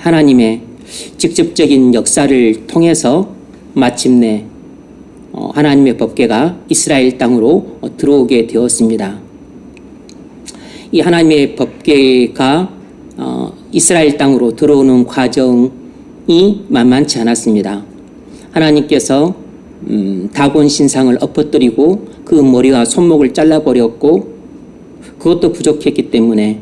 하나님의 직접적인 역사를 통해서 마침내 하나님의 법궤가 이스라엘 땅으로 들어오게 되었습니다. 이 하나님의 법궤가 이스라엘 땅으로 들어오는 과정이 만만치 않았습니다. 하나님께서 다곤 신상을 엎어뜨리고 그 머리와 손목을 잘라버렸고, 그것도 부족했기 때문에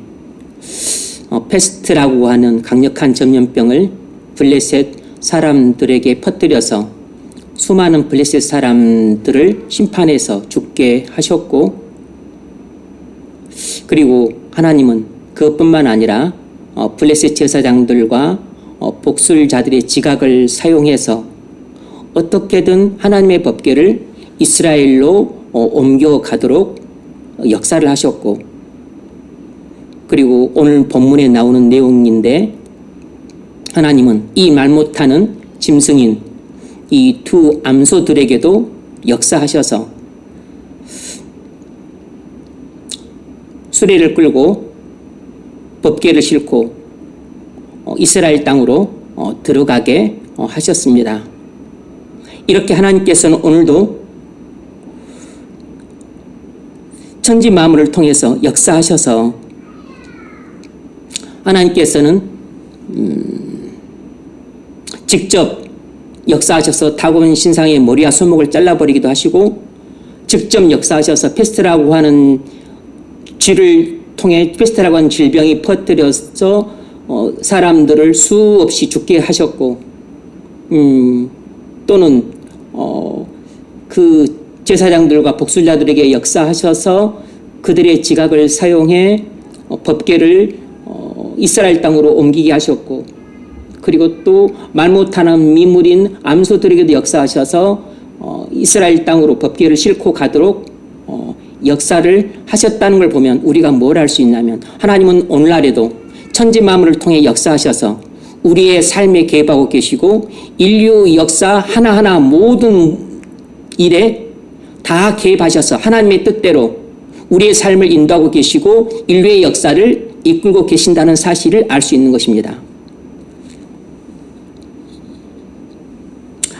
페스트라고 하는 강력한 전염병을 블레셋 사람들에게 퍼뜨려서 수많은 블레셋 사람들을 심판해서 죽게 하셨고, 그리고 하나님은 그것뿐만 아니라 블레셋 제사장들과 복술자들의 지각을 사용해서 어떻게든 하나님의 법궤를 이스라엘로 옮겨가도록 역사를 하셨고, 그리고 오늘 본문에 나오는 내용인데, 하나님은 이 말 못하는 짐승인 이 두 암소들에게도 역사하셔서 수레를 끌고 법궤를 싣고 이스라엘 땅으로 들어가게 하셨습니다. 이렇게 하나님께서는 오늘도 천지 만물을 통해서 역사하셔서 하나님께서는 직접 역사하셔서 다곤 신상의 머리와 손목을 잘라버리기도 하시고, 직접 역사하셔서 페스트라고 하는 쥐를 통해 페스트라고 하는 질병이 퍼뜨려서 사람들을 수없이 죽게 하셨고, 또는 그 제사장들과 복술자들에게 역사하셔서 그들의 지각을 사용해 법궤를 이스라엘 땅으로 옮기게 하셨고, 그리고 또 말 못하는 미물인 암소들에게도 역사하셔서 이스라엘 땅으로 법궤를 싣고 가도록 역사를 하셨다는 걸 보면 우리가 뭘 알 수 있냐면, 하나님은 오늘날에도 천지 만물을 통해 역사하셔서 우리의 삶에 개입하고 계시고, 인류 역사 하나하나 모든 일에 다 개입하셔서 하나님의 뜻대로 우리의 삶을 인도하고 계시고 인류의 역사를 이끌고 계신다는 사실을 알 수 있는 것입니다.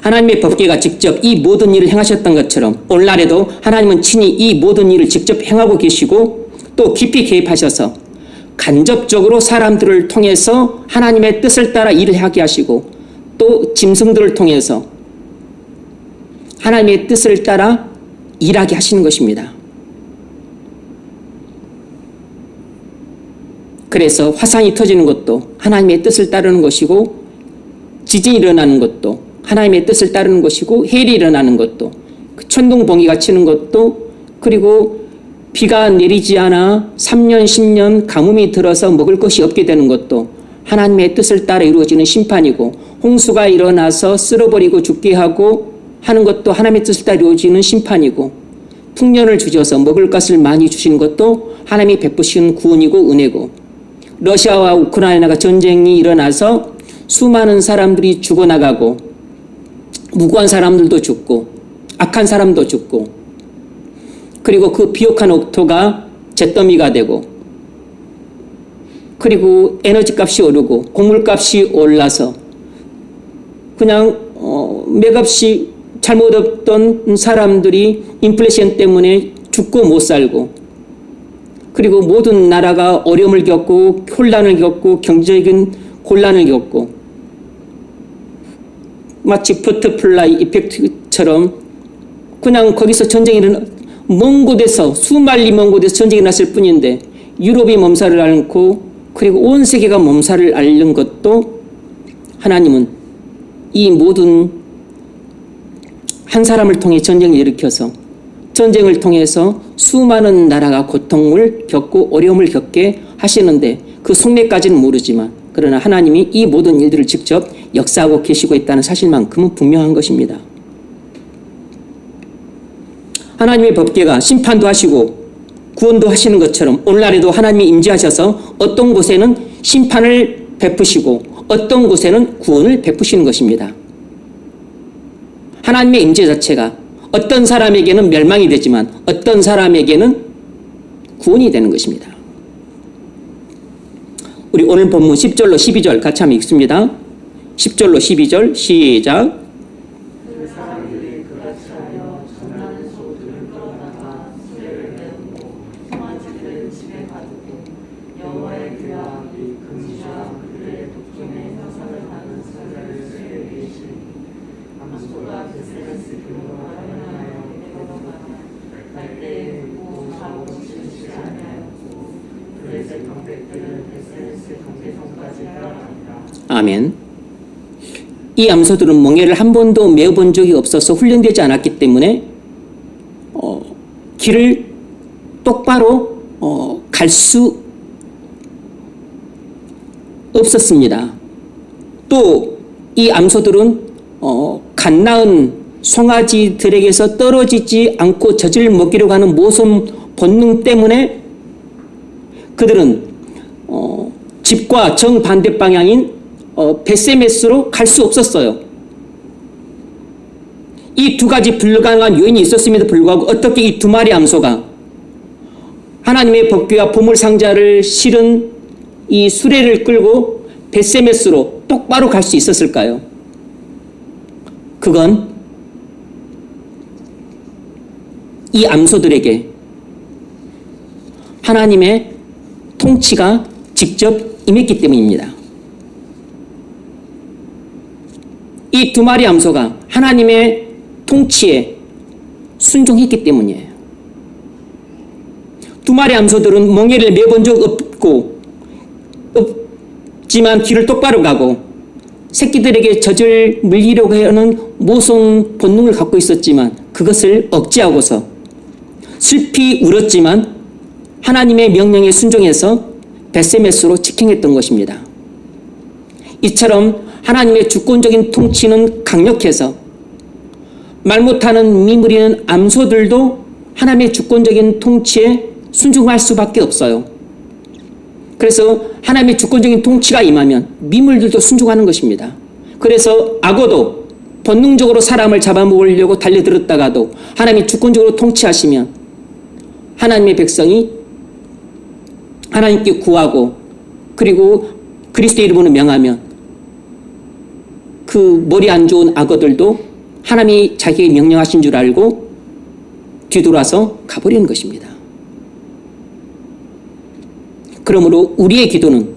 하나님의 법궤가 직접 이 모든 일을 행하셨던 것처럼 오늘날에도 하나님은 친히 이 모든 일을 직접 행하고 계시고, 또 깊이 개입하셔서 간접적으로 사람들을 통해서 하나님의 뜻을 따라 일을 하게 하시고, 또 짐승들을 통해서 하나님의 뜻을 따라 일하게 하시는 것입니다. 그래서 화산이 터지는 것도 하나님의 뜻을 따르는 것이고, 지진이 일어나는 것도 하나님의 뜻을 따르는 것이고, 해일이 일어나는 것도, 천둥번개가 치는 것도, 그리고 비가 내리지 않아 3년 10년 가뭄이 들어서 먹을 것이 없게 되는 것도 하나님의 뜻을 따라 이루어지는 심판이고, 홍수가 일어나서 쓸어버리고 죽게 하고 하는 것도 하나님의 뜻을 따라 이루어지는 심판이고, 풍년을 주셔서 먹을 것을 많이 주시는 것도 하나님이 베푸시는 구원이고 은혜고, 러시아와 우크라이나가 전쟁이 일어나서 수많은 사람들이 죽어나가고, 무고한 사람들도 죽고 악한 사람도 죽고, 그리고 그 비옥한 옥토가 잿더미가 되고, 그리고 에너지값이 오르고 곡물값이 올라서 그냥 매값이 잘못 없던 사람들이 인플레이션 때문에 죽고 못 살고, 그리고 모든 나라가 어려움을 겪고 혼란을 겪고 경제적인 곤란을 겪고, 마치 버터플라이 이펙트처럼 그냥 거기서 전쟁이 일어나, 먼 곳에서 수만리 먼 곳에서 전쟁이 났을 뿐인데 유럽이 몸살을 앓고, 그리고 온 세계가 몸살을 앓는 것도 하나님은 이 모든 한 사람을 통해 전쟁을 일으켜서 전쟁을 통해서 수많은 나라가 고통을 겪고 어려움을 겪게 하시는데, 그 속내까지는 모르지만 그러나 하나님이 이 모든 일들을 직접 역사하고 계시고 있다는 사실만큼은 분명한 것입니다. 하나님의 법궤가 심판도 하시고 구원도 하시는 것처럼 오늘날에도 하나님이 임재하셔서 어떤 곳에는 심판을 베푸시고 어떤 곳에는 구원을 베푸시는 것입니다. 하나님의 임재 자체가 어떤 사람에게는 멸망이 되지만 어떤 사람에게는 구원이 되는 것입니다. 우리 오늘 본문 10절로 12절 같이 한번 읽습니다. 10절로 12절 시작. 아멘. 이 암소들은 멍에를 한 번도 메어본 적이 없어서 훈련되지 않았기 때문에 길을 똑바로 갈 수 없었습니다. 또 이 암소들은 갓 낳은 송아지들에게서 떨어지지 않고 젖을 먹이려고 하는 모성 본능 때문에 그들은 집과 정반대 방향인 벳세메스로 갈 수 없었어요. 이 두 가지 불가능한 요인이 있었음에도 불구하고 어떻게 이 두 마리 암소가 하나님의 법궤와 보물상자를 실은 이 수레를 끌고 벳세메스로 똑바로 갈 수 있었을까요? 그건 이 암소들에게 하나님의 통치가 직접 임했기 때문입니다. 이 두 마리 암소가 하나님의 통치에 순종했기 때문이에요. 두 마리 암소들은 멍에를 메본 적 없지만 뒤를 똑바로 가고 새끼들에게 젖을 물리려고 하는 모성 본능을 갖고 있었지만 그것을 억제하고서 슬피 울었지만 하나님의 명령에 순종해서 벳세메스로 직행했던 것입니다. 이처럼 하나님의 주권적인 통치는 강력해서 말 못하는 미무리는 암소들도 하나님의 주권적인 통치에 순종할 수밖에 없어요. 그래서 하나님의 주권적인 통치가 임하면 미물들도 순종하는 것입니다. 그래서 악어도 본능적으로 사람을 잡아먹으려고 달려들었다가도 하나님이 주권적으로 통치하시면 하나님의 백성이 하나님께 구하고 그리고 그리스도의 이름으로 명하면 그 머리 안 좋은 악어들도 하나님이 자기에게 명령하신 줄 알고 뒤돌아서 가버리는 것입니다. 그러므로 우리의 기도는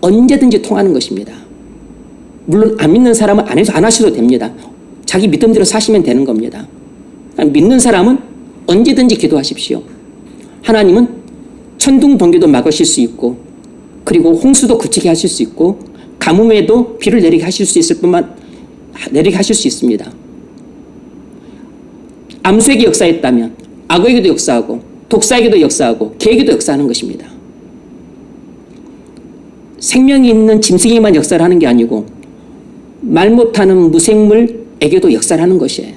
언제든지 통하는 것입니다. 물론 안 믿는 사람은 안 하셔도 됩니다. 자기 믿음대로 사시면 되는 겁니다. 믿는 사람은 언제든지 기도하십시오. 하나님은 천둥 번개도 막으실 수 있고 그리고 홍수도 그치게 하실 수 있고 가뭄에도 비를 내리게 하실 수 있습니다. 암수에게 역사했다면 악어에게도 역사하고 독사에게도 역사하고 개에게도 역사하는 것입니다. 생명이 있는 짐승에만 역사를 하는 게 아니고 말 못하는 무생물에게도 역사를 하는 것이에요.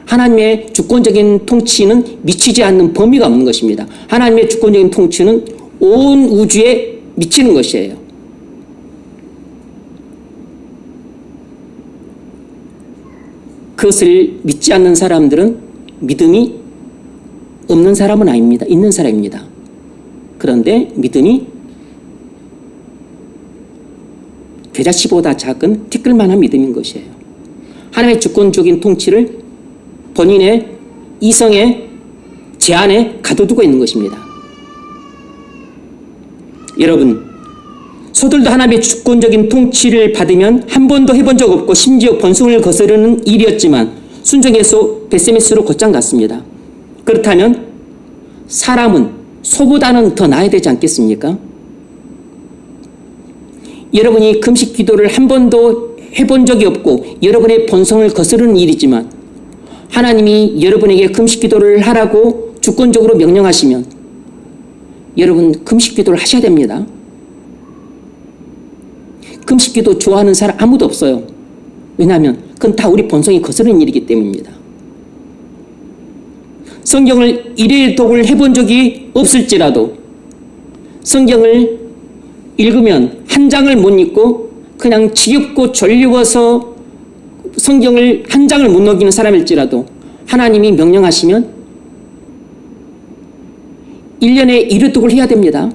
하나님의 주권적인 통치는 미치지 않는 범위가 없는 것입니다. 하나님의 주권적인 통치는 온 우주에 미치는 것이에요. 그것을 믿지 않는 사람들은 믿음이 없는 사람은 아닙니다. 있는 사람입니다. 그런데 믿음이 겨자씨보다 작은 티끌만한 믿음인 것이에요. 하나님의 주권적인 통치를 본인의 이성의 제한에 가둬두고 있는 것입니다. 여러분, 소들도 하나님의 주권적인 통치를 받으면 한 번도 해본 적 없고 심지어 번성을 거스르는 일이었지만 순종해서 벳세메스로 곧장 갔습니다. 그렇다면 사람은 소보다는 더 나아야 되지 않겠습니까? 여러분이 금식 기도를 한 번도 해본 적이 없고 여러분의 본성을 거스르는 일이지만 하나님이 여러분에게 금식 기도를 하라고 주권적으로 명령하시면 여러분 금식 기도를 하셔야 됩니다. 금식 기도 좋아하는 사람 아무도 없어요. 왜냐하면 그건 다 우리 본성이 거스르는 일이기 때문입니다. 성경을 일회독을 해본 적이 없을지라도 성경을 읽으면 한 장을 못 읽고 그냥 지겹고 졸려워서 성경을 한 장을 못 넘기는 사람일지라도 하나님이 명령하시면 1년에 1회독을 해야 됩니다.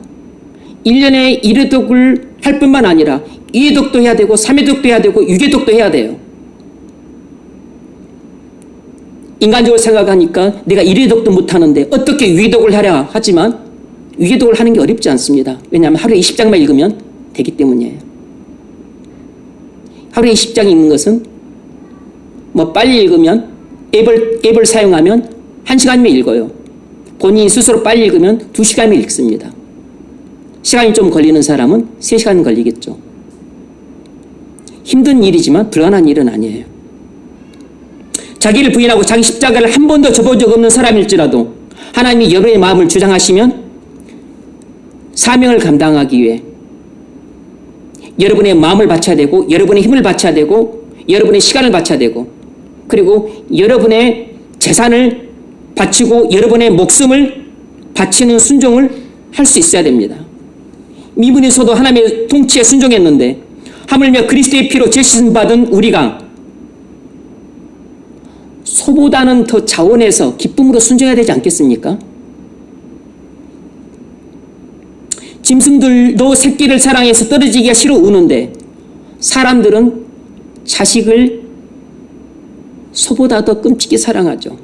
1년에 1회독을 할 뿐만 아니라 2회독도 해야 되고 3회독도 해야 되고 6회독도 해야 돼요. 인간적으로 생각하니까 내가 1회독도 못하는데 어떻게 6회독을 하랴 하지만 6회독을 하는 게 어렵지 않습니다. 왜냐하면 하루에 20장만 읽으면 되기 때문이에요. 하루에 20장 읽는 것은 뭐 빨리 읽으면 앱을 사용하면 1시간이면 읽어요. 본인이 스스로 빨리 읽으면 2시간이면 읽습니다. 시간이 좀 걸리는 사람은 3시간 걸리겠죠. 힘든 일이지만 불가능한 일은 아니에요. 자기를 부인하고 자기 십자가를 한 번도 져본 적 없는 사람일지라도 하나님이 여러분의 마음을 주장하시면 사명을 감당하기 위해 여러분의 마음을 바쳐야 되고 여러분의 힘을 바쳐야 되고 여러분의 시간을 바쳐야 되고 그리고 여러분의 재산을 바치고 여러분의 목숨을 바치는 순종을 할 수 있어야 됩니다. 미문에서도 하나님의 통치에 순종했는데 하물며 그리스도의 피로 제신 받은 우리가 소보다는 더 자원해서 기쁨으로 순종해야 되지 않겠습니까? 짐승들도 새끼를 사랑해서 떨어지기가 싫어 우는데 사람들은 자식을 소보다 더 끔찍히 사랑하죠.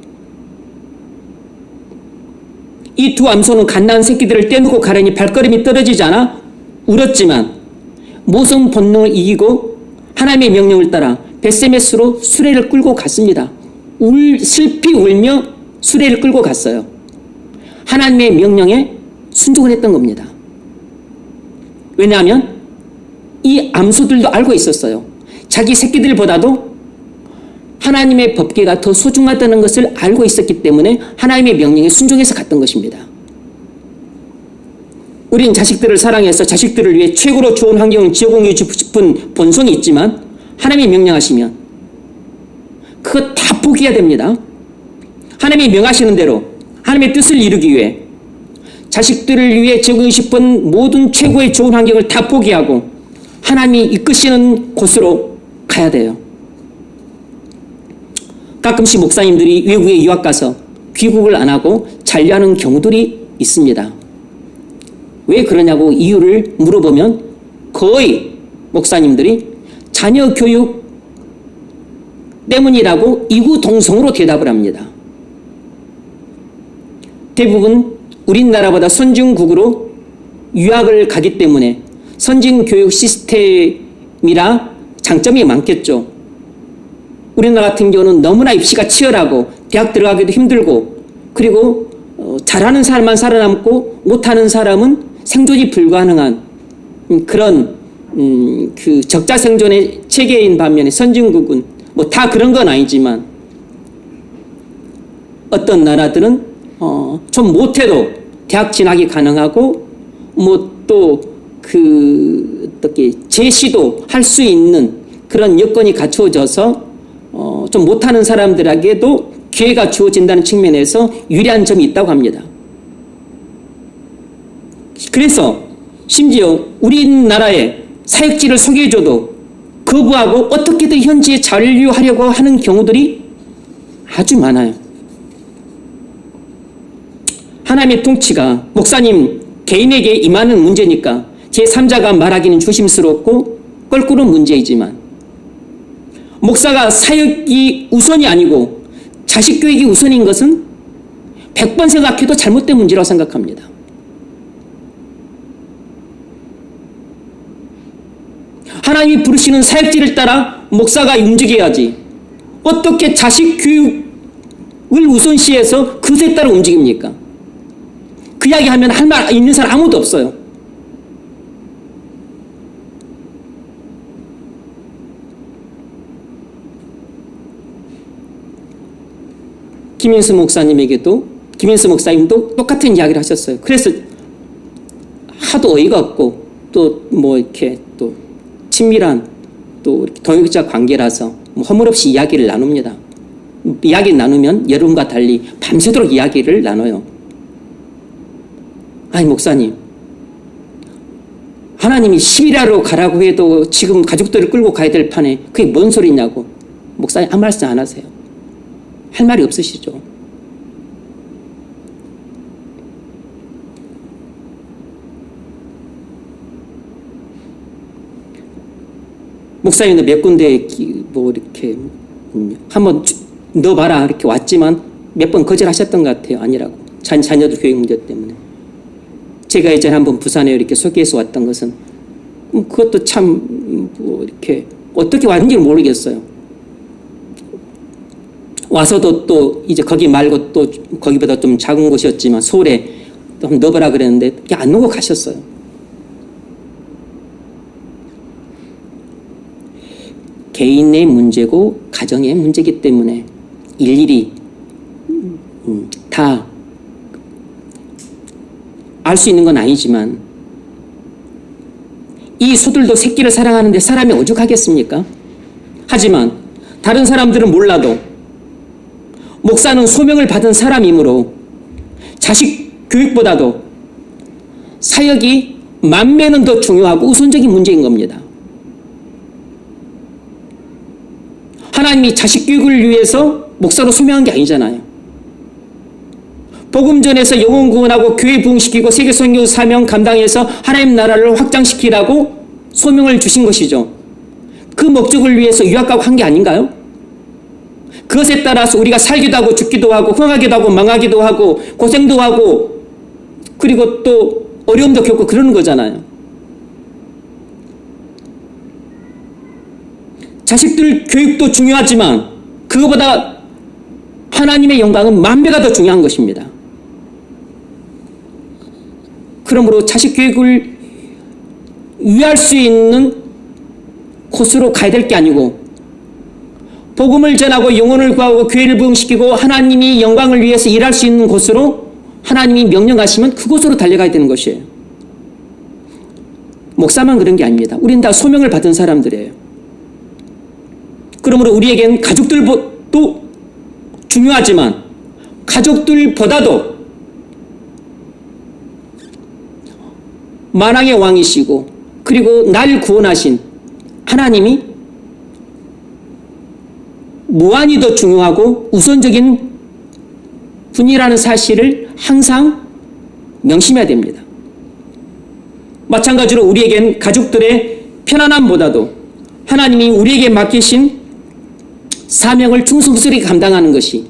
이 두 암소는 갓난 새끼들을 떼놓고 가려니 발걸음이 떨어지지 않아 울었지만 모성 본능을 이기고 하나님의 명령을 따라 벳세메스로 수레를 끌고 갔습니다. 슬피 울며 수레를 끌고 갔어요. 하나님의 명령에 순종을 했던 겁니다. 왜냐하면 이 암소들도 알고 있었어요. 자기 새끼들보다도 하나님의 법궤가 더 소중하다는 것을 알고 있었기 때문에 하나님의 명령에 순종해서 갔던 것입니다. 우린 자식들을 사랑해서 자식들을 위해 최고로 좋은 환경을 제공해 주고 싶은 본성이 있지만 하나님이 명령하시면 그거 다 포기해야 됩니다. 하나님이 명하시는 대로 하나님의 뜻을 이루기 위해 자식들을 위해 제공하고 싶은 모든 최고의 좋은 환경을 다 포기하고 하나님이 이끄시는 곳으로 가야 돼요. 가끔씩 목사님들이 외국에 유학 가서 귀국을 안 하고 잔류하는 경우들이 있습니다. 왜 그러냐고 이유를 물어보면 거의 목사님들이 자녀 교육 때문이라고 이구동성으로 대답을 합니다. 대부분 우리나라보다 선진국으로 유학을 가기 때문에 선진교육 시스템이라 장점이 많겠죠. 우리나라 같은 경우는 너무나 입시가 치열하고 대학 들어가기도 힘들고 그리고 잘하는 사람만 살아남고 못하는 사람은 생존이 불가능한 그런 그 적자생존의 체계인 반면에 선진국은 뭐 다 그런 건 아니지만 어떤 나라들은 좀 못해도 대학 진학이 가능하고 뭐 또 그 어떻게 재시도 할 수 있는 그런 여건이 갖추어져서 좀 못하는 사람들에게도 기회가 주어진다는 측면에서 유리한 점이 있다고 합니다. 그래서 심지어 우리나라의 사역지를 소개해줘도 거부하고 어떻게든 현지에 잔류하려고 하는 경우들이 아주 많아요. 하나님의 통치가 목사님 개인에게 임하는 문제니까 제3자가 말하기는 조심스럽고 껄끄러운 문제이지만 목사가 사역이 우선이 아니고 자식 교육이 우선인 것은 100번 생각해도 잘못된 문제라고 생각합니다. 하나님이 부르시는 사역지를 따라 목사가 움직여야지 어떻게 자식 교육을 우선시해서 그것에 따라 움직입니까? 그 이야기하면 할 말 있는 사람 아무도 없어요. 김인수 목사님도 똑같은 이야기를 하셨어요. 그래서 하도 어이가 없고 또 뭐 이렇게 또 친밀한 또 동역자 관계라서 뭐 허물없이 이야기를 나눕니다. 이야기를 나누면 여러분과 달리 밤새도록 이야기를 나눠요. 아니 목사님, 하나님이 시리아로 가라고 해도 지금 가족들을 끌고 가야 될 판에 그게 뭔 소리냐고. 목사님 아무 말씀 안 하세요. 할 말이 없으시죠. 목사님도 몇 군데 뭐 이렇게 한번 넣어봐라 이렇게 왔지만 몇 번 거절하셨던 것 같아요. 아니라고. 자녀들 교육 문제 때문에. 제가 예전에 한번 부산에 이렇게 소개해서 왔던 것은 그것도 참 뭐 이렇게 어떻게 왔는지 모르겠어요. 와서도 또 이제 거기 말고 또 거기보다 좀 작은 곳이었지만 서울에 또 한번 넣어보라 그랬는데 안 넣고 가셨어요. 개인의 문제고 가정의 문제이기 때문에 일일이 다 알 수 있는 건 아니지만 이 소들도 새끼를 사랑하는데 사람이 오죽하겠습니까? 하지만 다른 사람들은 몰라도 목사는 소명을 받은 사람이므로 자식 교육보다도 사역이 만배는 더 중요하고 우선적인 문제인 겁니다. 하나님이 자식 교육을 위해서 목사로 소명한 게 아니잖아요. 복음전에서 영혼 구원하고 교회 부흥시키고 세계 선교 사명 감당해서 하나님 나라를 확장시키라고 소명을 주신 것이죠. 그 목적을 위해서 유학 가고 한 게 아닌가요? 그것에 따라서 우리가 살기도 하고 죽기도 하고 흥하기도 하고 망하기도 하고 고생도 하고 그리고 또 어려움도 겪고 그러는 거잖아요. 자식들 교육도 중요하지만 그거보다 하나님의 영광은 만 배가 더 중요한 것입니다. 그러므로 자식 교육을 위할 수 있는 곳으로 가야 될 게 아니고 복음을 전하고 영혼을 구하고 교회를 부흥시키고 하나님이 영광을 위해서 일할 수 있는 곳으로 하나님이 명령하시면 그곳으로 달려가야 되는 것이에요. 목사만 그런 게 아닙니다. 우리는 다 소명을 받은 사람들이에요. 그러므로 우리에겐 가족들도 중요하지만 가족들보다도 만왕의 왕이시고 그리고 날 구원하신 하나님이 무한히 더 중요하고 우선적인 분이라는 사실을 항상 명심해야 됩니다. 마찬가지로 우리에겐 가족들의 편안함보다도 하나님이 우리에게 맡기신 사명을 충성스럽게 감당하는 것이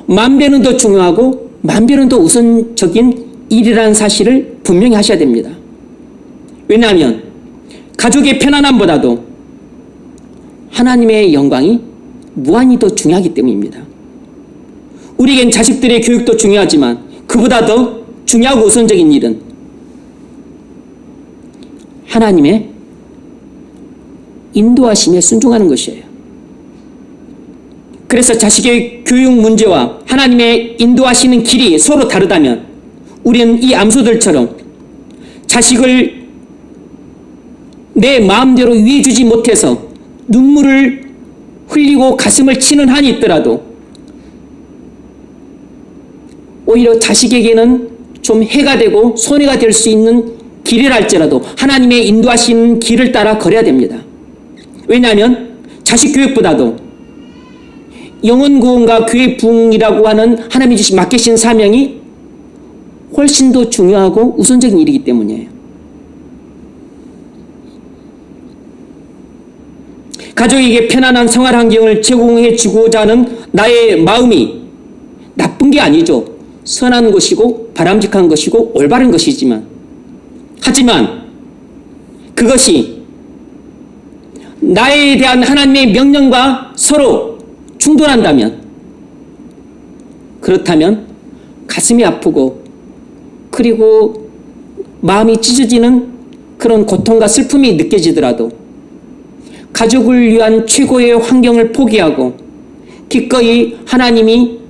만 배는 더 중요하고 만 배는 더 우선적인 일이라는 사실을 분명히 하셔야 됩니다. 왜냐하면 가족의 편안함보다도 하나님의 영광이 무한히 더 중요하기 때문입니다. 우리에겐 자식들의 교육도 중요하지만 그보다 더 중요하고 우선적인 일은 하나님의 인도하심에 순종하는 것이에요. 그래서 자식의 교육 문제와 하나님의 인도하시는 길이 서로 다르다면 우리는 이 암소들처럼 자식을 내 마음대로 위해주지 못해서 눈물을 흘리고 가슴을 치는 한이 있더라도 오히려 자식에게는 좀 해가 되고 손해가 될 수 있는 길이랄지라도 하나님의 인도하시는 길을 따라 걸어야 됩니다. 왜냐하면 자식 교육보다도 영혼 구원과 교회 부흥이라고 하는 하나님이 주신 맡기신 사명이 훨씬 더 중요하고 우선적인 일이기 때문이에요. 가족에게 편안한 생활 환경을 제공해 주고자 하는 나의 마음이 나쁜 게 아니죠. 선한 것이고 바람직한 것이고 올바른 것이지만 하지만 그것이 나에 대한 하나님의 명령과 서로 충돌한다면 그렇다면 가슴이 아프고 그리고 마음이 찢어지는 그런 고통과 슬픔이 느껴지더라도 가족을 위한 최고의 환경을 포기하고 기꺼이 하나님이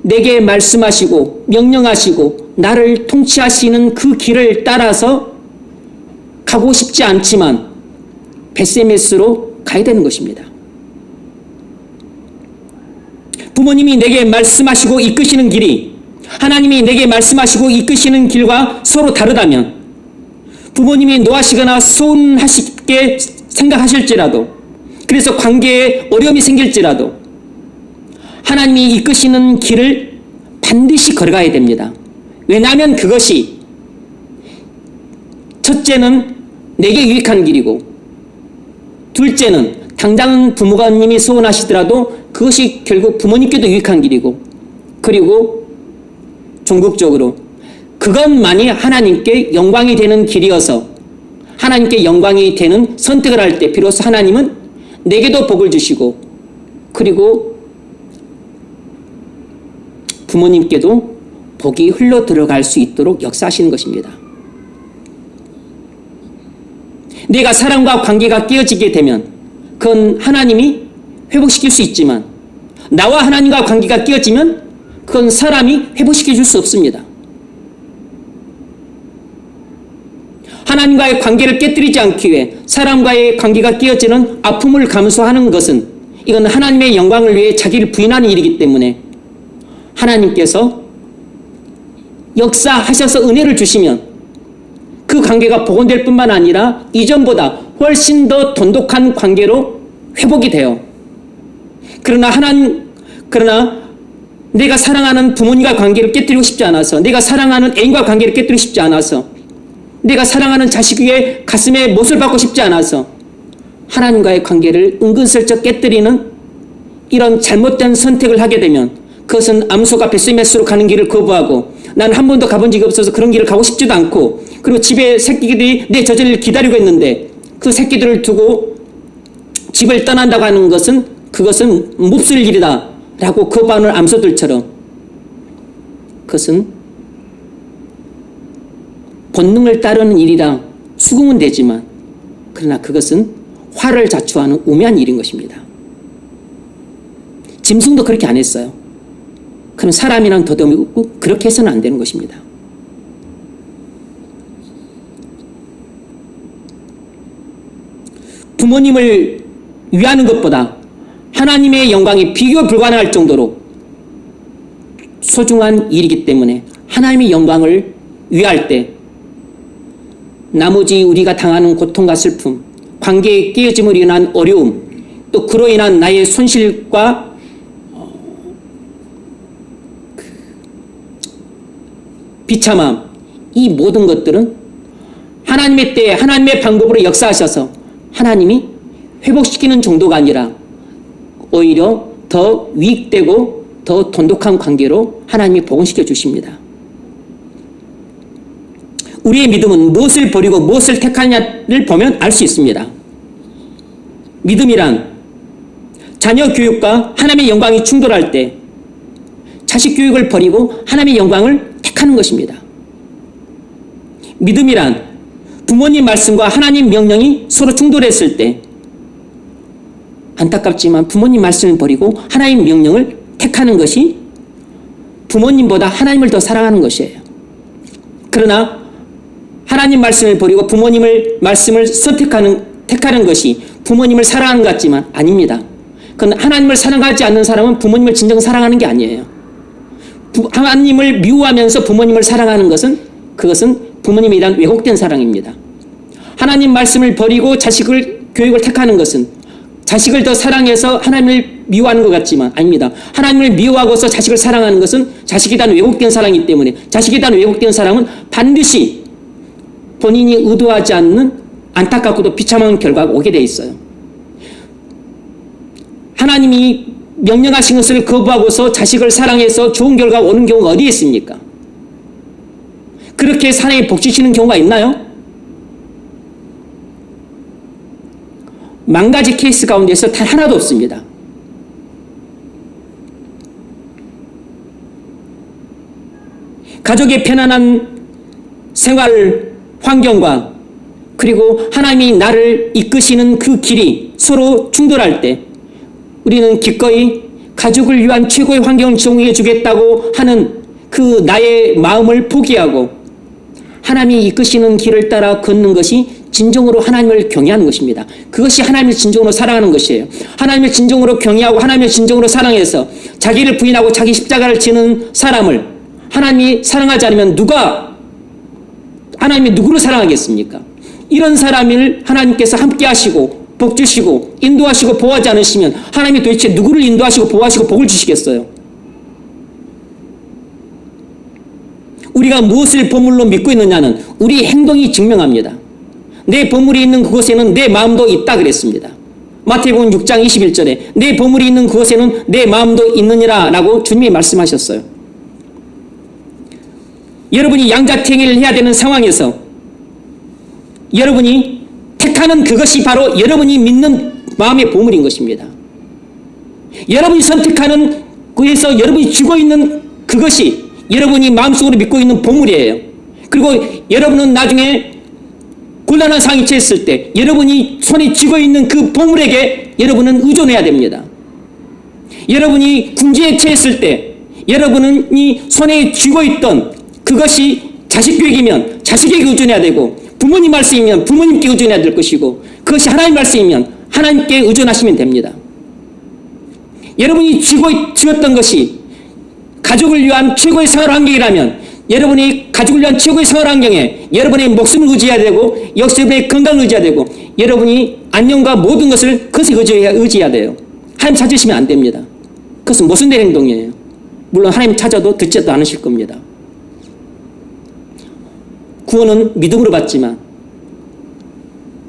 내게 말씀하시고 명령하시고 나를 통치하시는 그 길을 따라서 가고 싶지 않지만 벳세메스로 가야 되는 것입니다. 부모님이 내게 말씀하시고 이끄시는 길이 하나님이 내게 말씀하시고 이끄시는 길과 서로 다르다면 부모님이 노하시거나 서운하시게 생각하실지라도 그래서 관계에 어려움이 생길지라도 하나님이 이끄시는 길을 반드시 걸어가야 됩니다. 왜냐하면 그것이 첫째는 내게 유익한 길이고 둘째는 당장 부모님이 소원하시더라도 그것이 결국 부모님께도 유익한 길이고, 그리고 종국적으로 그것만이 하나님께 영광이 되는 길이어서 하나님께 영광이 되는 선택을 할 때 비로소 하나님은 내게도 복을 주시고, 그리고 부모님께도 복이 흘러 들어갈 수 있도록 역사하시는 것입니다. 내가 사람과 관계가 깨어지게 되면 그건 하나님이 회복시킬 수 있지만, 나와 하나님과 관계가 깨어지면 그건 사람이 회복시켜 줄 수 없습니다. 하나님과의 관계를 깨뜨리지 않기 위해 사람과의 관계가 깨어지는 아픔을 감수하는 것은, 이건 하나님의 영광을 위해 자기를 부인하는 일이기 때문에 하나님께서 역사하셔서 은혜를 주시면 그 관계가 복원될 뿐만 아니라 이전보다 훨씬 더 돈독한 관계로 회복이 돼요. 그러나 내가 사랑하는 부모님과 관계를 깨뜨리고 싶지 않아서, 내가 사랑하는 애인과 관계를 깨뜨리고 싶지 않아서, 내가 사랑하는 자식의 가슴에 못을 박고 싶지 않아서 하나님과의 관계를 은근슬쩍 깨뜨리는 이런 잘못된 선택을 하게 되면 그것은 암소가 뱃속에스로 가는 길을 거부하고, 나는 한 번도 가본 적이 없어서 그런 길을 가고 싶지도 않고, 그리고 집에 새끼들이 내 젖을 기다리고 있는데 그 새끼들을 두고 집을 떠난다고 하는 것은 그것은 몹쓸 일이다 라고 거부하는 암소들처럼, 그것은 본능을 따르는 일이라 수긍은 되지만, 그러나 그것은 화를 자초하는 우매한 일인 것입니다. 짐승도 그렇게 안 했어요. 그럼 사람이랑 더더욱 그렇게 해서는 안 되는 것입니다. 부모님을 위하는 것보다 하나님의 영광이 비교 불가능할 정도로 소중한 일이기 때문에 하나님의 영광을 위할 때 나머지 우리가 당하는 고통과 슬픔, 관계의 깨어짐으로 인한 어려움, 또 그로 인한 나의 손실과 비참함, 이 모든 것들은 하나님의 때에 하나님의 방법으로 역사하셔서 하나님이 회복시키는 정도가 아니라 오히려 더 위익되고 더 돈독한 관계로 하나님이 복원시켜 주십니다. 우리의 믿음은 무엇을 버리고 무엇을 택하느냐를 보면 알 수 있습니다. 믿음이란 자녀 교육과 하나님의 영광이 충돌할 때 자식 교육을 버리고 하나님의 영광을 택하는 것입니다. 믿음이란 부모님 말씀과 하나님 명령이 서로 충돌했을 때 안타깝지만 부모님 말씀을 버리고 하나님 명령을 택하는 것이 부모님보다 하나님을 더 사랑하는 것이에요. 그러나 하나님 말씀을 버리고 부모님을 말씀을 택하는 것이 부모님을 사랑하는 것 같지만 아닙니다. 그건 하나님을 사랑하지 않는 사람은 부모님을 진정 사랑하는 게 아니에요. 하나님을 미워하면서 부모님을 사랑하는 것은 그것은 부모님에 대한 왜곡된 사랑입니다. 하나님 말씀을 버리고 자식을 교육을 택하는 것은 자식을 더 사랑해서 하나님을 미워하는 것 같지만 아닙니다. 하나님을 미워하고서 자식을 사랑하는 것은 자식에 대한 왜곡된 사랑이기 때문에 자식에 대한 왜곡된 사랑은 반드시 본인이 의도하지 않는 안타깝고도 비참한 결과가 오게 돼 있어요. 하나님이 명령하신 것을 거부하고서 자식을 사랑해서 좋은 결과가 오는 경우가 어디에 있습니까? 그렇게 하나님이 복 주시는 경우가 있나요? 만 가지 케이스 가운데서 단 하나도 없습니다. 가족의 편안한 생활 환경과 그리고 하나님이 나를 이끄시는 그 길이 서로 충돌할 때 우리는 기꺼이 가족을 위한 최고의 환경을 제공해 주겠다고 하는 그 나의 마음을 포기하고 하나님이 이끄시는 길을 따라 걷는 것이 진정으로 하나님을 경외하는 것입니다. 그것이 하나님을 진정으로 사랑하는 것이에요. 하나님을 진정으로 경외하고 하나님을 진정으로 사랑해서 자기를 부인하고 자기 십자가를 지는 사람을 하나님이 사랑하지 않으면 하나님이 누구를 사랑하겠습니까? 이런 사람을 하나님께서 함께 하시고 복 주시고 인도하시고 보호하지 않으시면 하나님이 도대체 누구를 인도하시고 보호하시고 복을 주시겠어요? 우리가 무엇을 보물로 믿고 있느냐는 우리 행동이 증명합니다. 내 보물이 있는 그곳에는 내 마음도 있다 그랬습니다. 마태복음 6장 21절에 내 보물이 있는 그곳에는 내 마음도 있느니라 라고 주님이 말씀하셨어요. 여러분이 양자택일을 해야 되는 상황에서 여러분이 택하는 그것이 바로 여러분이 믿는 마음의 보물인 것입니다. 여러분이 선택하는 그에서 여러분이 쥐고 있는 그것이 여러분이 마음속으로 믿고 있는 보물이에요. 그리고 여러분은 나중에 곤란한 상황이 처했을 때 여러분이 손에 쥐고 있는 그 보물에게 여러분은 의존해야 됩니다. 여러분이 궁지에 처했을 때 여러분이 손에 쥐고 있던 그것이 자식 교육이면 자식에게 의존해야 되고 부모님 말씀이면 부모님께 의존해야 될 것이고 그것이 하나님 말씀이면 하나님께 의존하시면 됩니다. 여러분이 쥐었던 것이 가족을 위한 최고의 생활 환경이라면 여러분이 가족을 위한 최고의 생활 환경에 여러분의 목숨을 의지해야 되고 역시 여러분의 건강을 의지해야 되고 여러분이 안녕과 모든 것을 그것에 의지해야 돼요. 하나님 찾으시면 안 됩니다. 그것은 모순된 행동이에요. 물론 하나님 찾아도 듣지도 않으실 겁니다. 구원은 믿음으로 받지만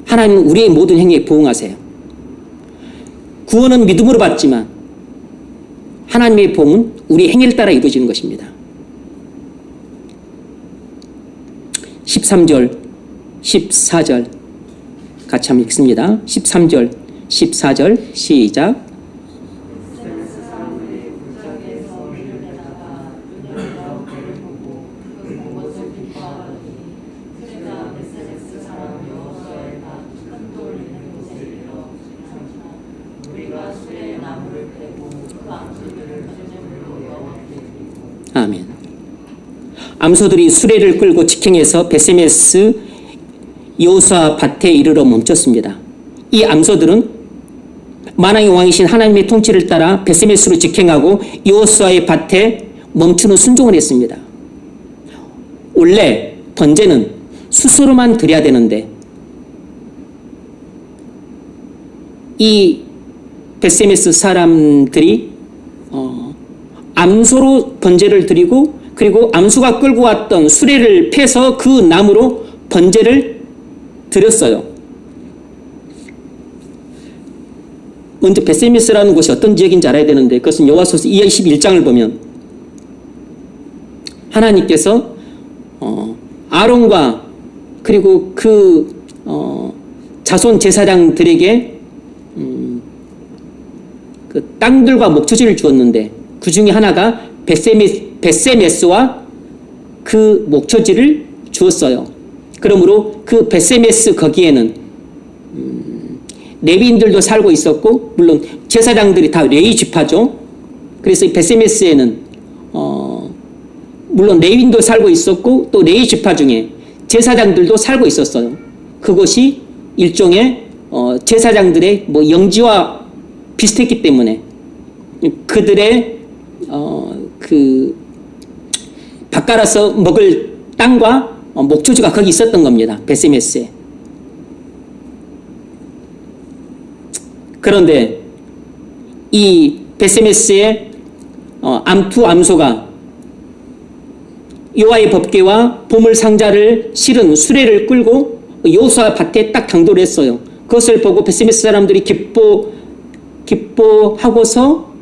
하나님은 우리의 모든 행위에 보응하세요. 구원은 믿음으로 받지만 하나님의 보응은 우리의 행위를 따라 이루어지는 것입니다. 13절, 14절 같이 한번 읽습니다. 13절, 14절 시작. 아멘. 암소들이 수레를 끌고 직행해서 베세메스 여호수아 밭에 이르러 멈췄습니다. 이 암소들은 만왕의 왕이신 하나님의 통치를 따라 베세메스로 직행하고 여호수아의 밭에 멈추는 순종을 했습니다. 원래 번제는 스스로만 드려야 되는데 이 베세메스 사람들이 암소로 번제를 드리고 그리고 암소가 끌고 왔던 수레를 패서 그 나무로 번제를 드렸어요. 먼저 베세메스라는 곳이 어떤 지역인지 알아야 되는데 그것은 여호와서 21장을 보면 하나님께서 아론과 그리고 그 자손 제사장들에게 그 땅들과 목초지를 주었는데 그 중에 하나가 베세메스와 그 목초지를 주었어요. 그러므로 그 베세메스 거기에는 레위인들도 살고 있었고 물론 제사장들이 다 레위 지파죠. 그래서 이 베세메스에는 물론 레위인도 살고 있었고 또 레위 지파 중에 제사장들도 살고 있었어요. 그것이 일종의 제사장들의 뭐 영지와 비슷했기 때문에 그들의 그 밭갈아서 먹을 땅과 목초지가 거기 있었던 겁니다. 베세메스에. 그런데 이 베세메스의 두 암소가 여호와의 법궤와 보물 상자를 실은 수레를 끌고 여호수아 밭에 딱 당도를 했어요. 그것을 보고 베세메스 사람들이 기뻐하고서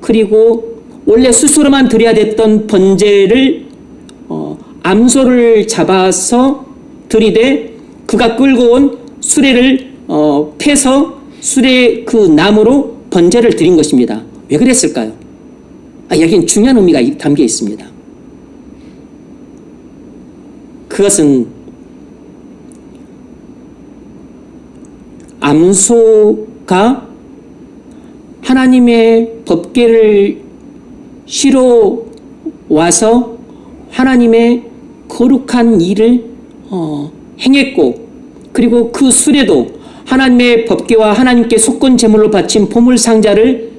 그리고 원래 스스로만 드려야 됐던 번제를 암소를 잡아서 드리되 그가 끌고 온 수레를 패서 수레 그 나무로 번제를 드린 것입니다. 왜 그랬을까요? 여기는 중요한 의미가 담겨 있습니다. 그것은 암소가 하나님의 법궤를 실어 와서 하나님의 거룩한 일을 행했고 그리고 그 수레도 하나님의 법궤와 하나님께 속건 제물로 바친 보물 상자를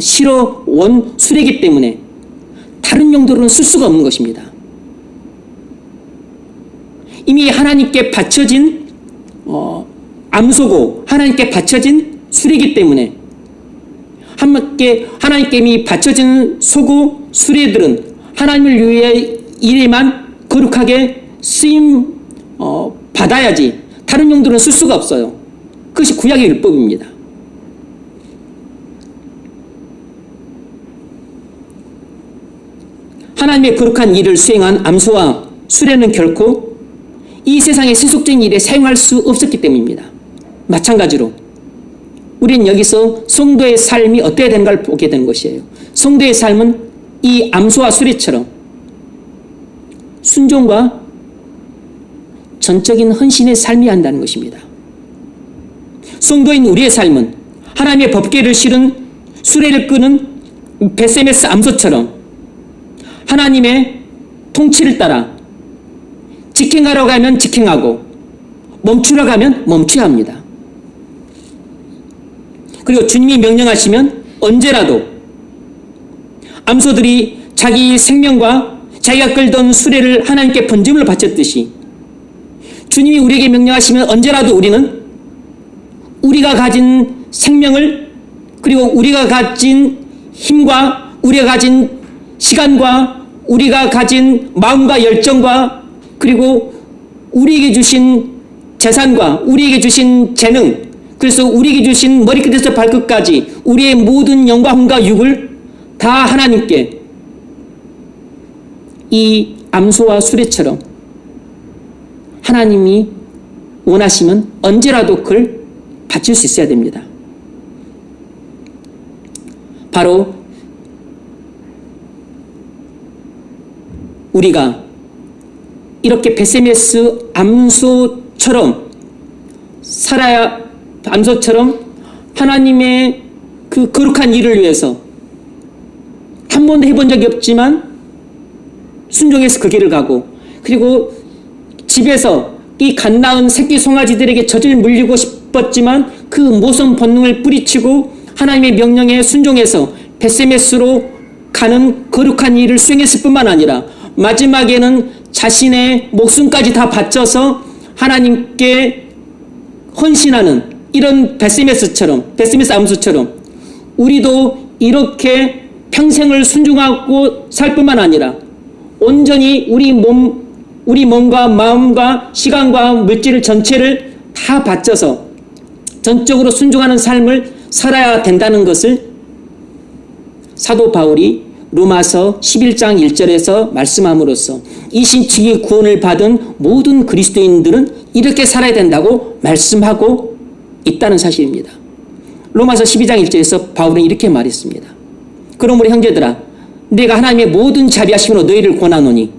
실어 온 수레이기 때문에 다른 용도로는 쓸 수가 없는 것입니다. 이미 하나님께 바쳐진 암소고 하나님께 바쳐진 수레이기 때문에 하나님께 이미 바쳐진 소고 수레들은 하나님을 위해 일에만 거룩하게 쓰임 받아야지 다른 용도로는 쓸 수가 없어요. 그것이 구약의 율법입니다. 하나님의 거룩한 일을 수행한 암소와 수레는 결코 이 세상의 세속적인 일에 사용할 수 없었기 때문입니다. 마찬가지로 우리는 여기서 성도의 삶이 어떻게 되는가를 보게 되는 것이에요. 성도의 삶은 이 암소와 수레처럼 순종과 전적인 헌신의 삶이 한다는 것입니다. 성도인 우리의 삶은 하나님의 법궤를 실은 수레를 끄는 베세메스 암소처럼 하나님의 통치를 따라 직행하라고 하면 직행하고 멈추라고 하면 멈춰야 합니다. 그리고 주님이 명령하시면 언제라도 암소들이 자기 생명과 자기가 끌던 수레를 하나님께 번제물로 바쳤듯이 주님이 우리에게 명령하시면 언제라도 우리는 우리가 가진 생명을 그리고 우리가 가진 힘과 우리가 가진 시간과 우리가 가진 마음과 열정과 그리고 우리에게 주신 재산과 우리에게 주신 재능, 그래서 우리에게 주신 머리끝에서 발끝까지 우리의 모든 영광과 육을 다 하나님께 이 암소와 수레처럼 하나님이 원하시면 언제라도 그걸 바칠 수 있어야 됩니다. 바로 우리가 이렇게 베세메스 암소처럼 살아야, 암소처럼 하나님의 그 거룩한 일을 위해서 한 번도 해본 적이 없지만 순종해서 그 길을 가고, 그리고 집에서 이 갓나은 새끼 송아지들에게 젖을 물리고 싶었지만 그 모성 본능을 뿌리치고 하나님의 명령에 순종해서 베세메스로 가는 거룩한 일을 수행했을 뿐만 아니라 마지막에는 자신의 목숨까지 다 바쳐서 하나님께 헌신하는 이런 베세메스 암소처럼 우리도 이렇게 평생을 순종하고 살 뿐만 아니라 온전히 우리 몸과 마음과 시간과 물질 전체를 다 바쳐서 전적으로 순종하는 삶을 살아야 된다는 것을 사도 바울이 로마서 11장 1절에서 말씀함으로써 이 신측이 구원을 받은 모든 그리스도인들은 이렇게 살아야 된다고 말씀하고 있다는 사실입니다. 로마서 12장 1절에서 바울은 이렇게 말했습니다. 그러므로 형제들아, 내가 하나님의 모든 자비하심으로 너희를 권하노니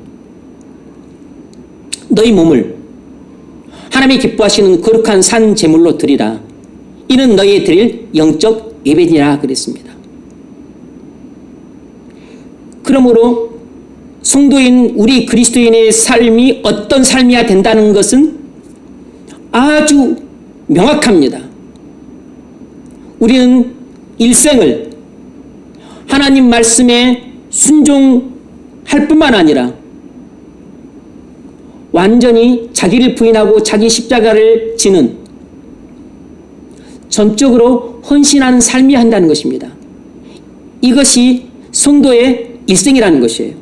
너희 몸을 하나님이 기뻐하시는 거룩한 산 제물로 드리라. 이는 너희의 드릴 영적 예배니라 그랬습니다. 그러므로 성도인 우리 그리스도인의 삶이 어떤 삶이어야 된다는 것은 아주 명확합니다. 우리는 일생을 하나님 말씀에 순종할 뿐만 아니라 완전히 자기를 부인하고 자기 십자가를 지는 전적으로 헌신하는 삶이 한다는 것입니다. 이것이 성도의 일생이라는 것이에요.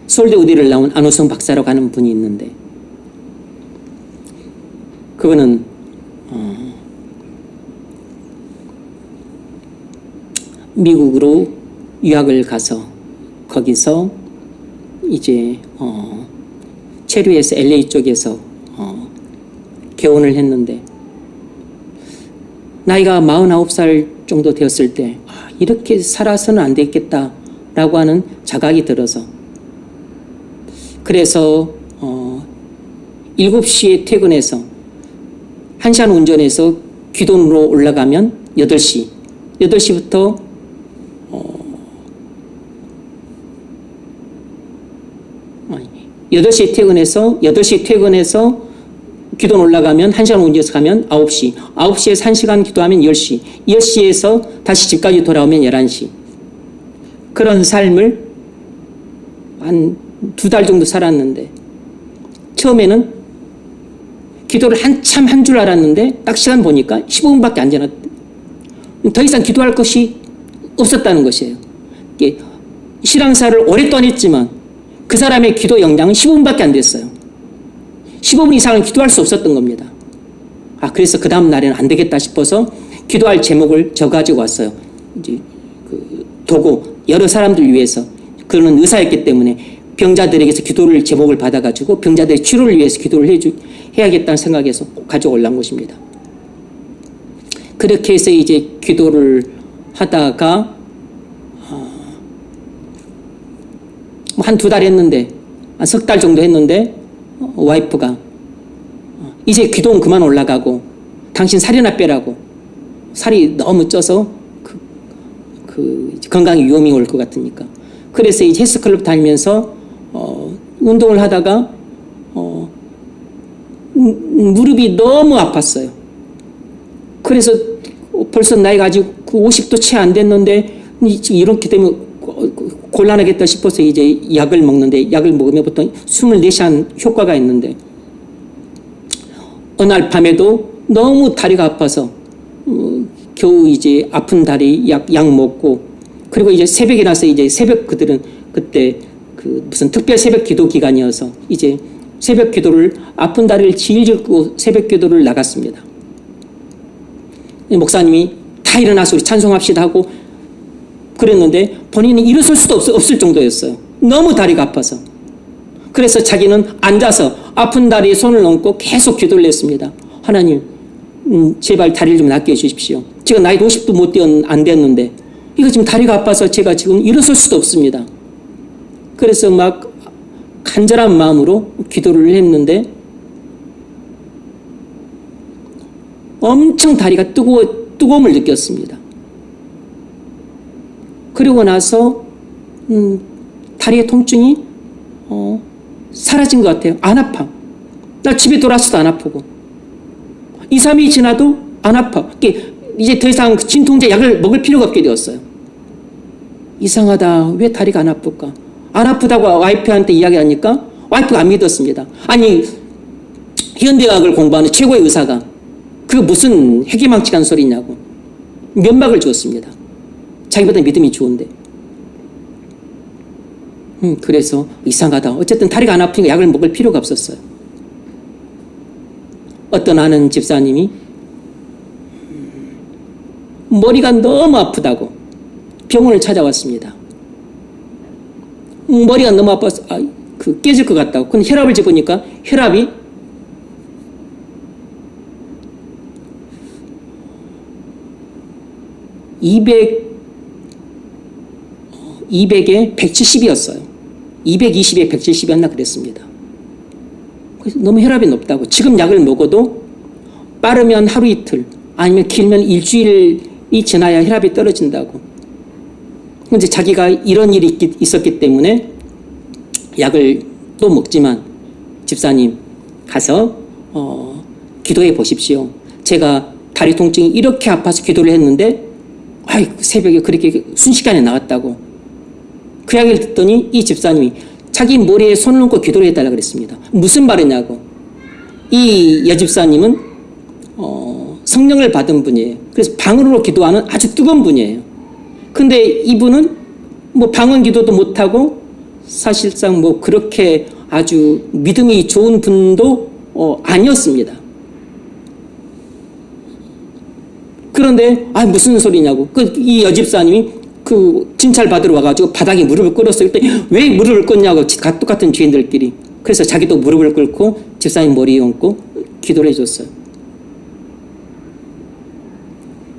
서울대 의대를 나온 안호성 박사라고 하는 분이 있는데 그분은 미국으로 유학을 가서 거기서 이제 체류에서 LA 쪽에서 개원을 했는데 나이가 49살 정도 되었을 때 이렇게 살아서는 안 되겠다라고 하는 자각이 들어서 그래서 7시에 퇴근해서 1시간 운전해서 귀돈으로 올라가면 8시부터 8시에 퇴근해서 귀돈 올라가면 1시간 운전해서 가면 9시, 9시에서 1시간 기도하면 10시, 10시에서 다시 집까지 돌아오면 11시. 그런 삶을 한 2달 정도 살았는데 처음에는 기도를 한참 한 줄 알았는데 딱 시간 보니까 15분밖에 안 지났대. 더 이상 기도할 것이 없었다는 것이에요. 신앙사를 오랫동안 했지만 그 사람의 기도 역량은 15분밖에 안 됐어요. 15분 이상은 기도할 수 없었던 겁니다. 그래서 그 다음 날에는 안 되겠다 싶어서 기도할 제목을 적어가지고 왔어요. 이제 도구, 여러 사람들 위해서. 그는 의사였기 때문에 병자들에게서 기도를 제목을 받아가지고 병자들의 치료를 위해서 기도를 해야겠다는 생각에서 가지고 올라온 것입니다. 그렇게 해서 이제 기도를 하다가 한 2달 했는데, 한 3달 정도 했는데 와이프가 이제 기도는 그만 올라가고 당신 살이나 빼라고. 살이 너무 쪄서 건강에 위험이 올 것 같으니까. 그래서 이제 헬스클럽 다니면서 운동을 하다가 무릎이 너무 아팠어요. 그래서 벌써 나이가 아직 50도 채 안 됐는데 이렇게 되면 곤란하겠다 싶어서 이제 약을 먹는데, 약을 먹으면 보통 24시간 효과가 있는데 어느 날 밤에도 너무 다리가 아파서 겨우 이제 아픈 다리 약 먹고, 그리고 이제 새벽에 나서 이제 그들은 그때 무슨 특별 새벽 기도 기간이어서 이제 새벽 기도를 아픈 다리를 질질 끄고 새벽 기도를 나갔습니다. 목사님이 다 일어나서 우리 찬송합시다 하고 그랬는데 본인은 일어설 수도 없을 정도였어요. 너무 다리가 아파서. 그래서 자기는 앉아서 아픈 다리에 손을 얹고 계속 기도를 했습니다. 하나님, 제발 다리를 좀 낫게 해주십시오. 제가 나이도 50도 안 됐는데 이거 지금 다리가 아파서 제가 지금 일어설 수도 없습니다. 그래서 막 간절한 마음으로 기도를 했는데 엄청 다리가 뜨거움을 느꼈습니다. 그리고 나서 다리의 통증이 사라진 것 같아요. 안 아파. 나 집에 돌아와서도 안 아프고 2, 3일 지나도 안 아파. 이제 더 이상 진통제 약을 먹을 필요가 없게 되었어요. 이상하다. 왜 다리가 안 아플까? 안 아프다고 와이프한테 이야기하니까 와이프가 안 믿었습니다. 아니, 현대의학을 공부하는 최고의 의사가 그거 무슨 해기망측한 소리냐고 면박을 주었습니다. 자기보다 믿음이 좋은데. 그래서 이상하다. 어쨌든 다리가 안 아프니까 약을 먹을 필요가 없었어요. 어떤 아는 집사님이 머리가 너무 아프다고 병원을 찾아왔습니다. 머리가 너무 아파서 깨질 것 같다고. 근데 혈압을 재보니까 혈압이 200에 170이었어요. 220에 170이었나 그랬습니다. 그래서 너무 혈압이 높다고. 지금 약을 먹어도 빠르면 하루 이틀, 아니면 길면 일주일이 지나야 혈압이 떨어진다고. 근데 자기가 이런 일이 있었기 때문에 약을 또 먹지만 집사님 가서 기도해 보십시오. 제가 다리 통증이 이렇게 아파서 기도를 했는데 새벽에 그렇게 순식간에 나왔다고. 그 이야기를 듣더니 이 집사님이 자기 머리에 손을 얹고 기도를 해달라고 그랬습니다. 무슨 말이냐고. 이 여집사님은 성령을 받은 분이에요. 그래서 방언으로 기도하는 아주 뜨거운 분이에요. 근데 이분은 뭐 방언 기도도 못하고 사실상 뭐 그렇게 아주 믿음이 좋은 분도 아니었습니다. 그런데 무슨 소리냐고. 이 여집사님이 진찰 받으러 와가지고 바닥에 무릎을 꿇었어요. 그때 왜 무릎을 꿇냐고. 똑같은 죄인들끼리. 그래서 자기도 무릎을 꿇고 집사님 머리에 얹고 기도를 해줬어요.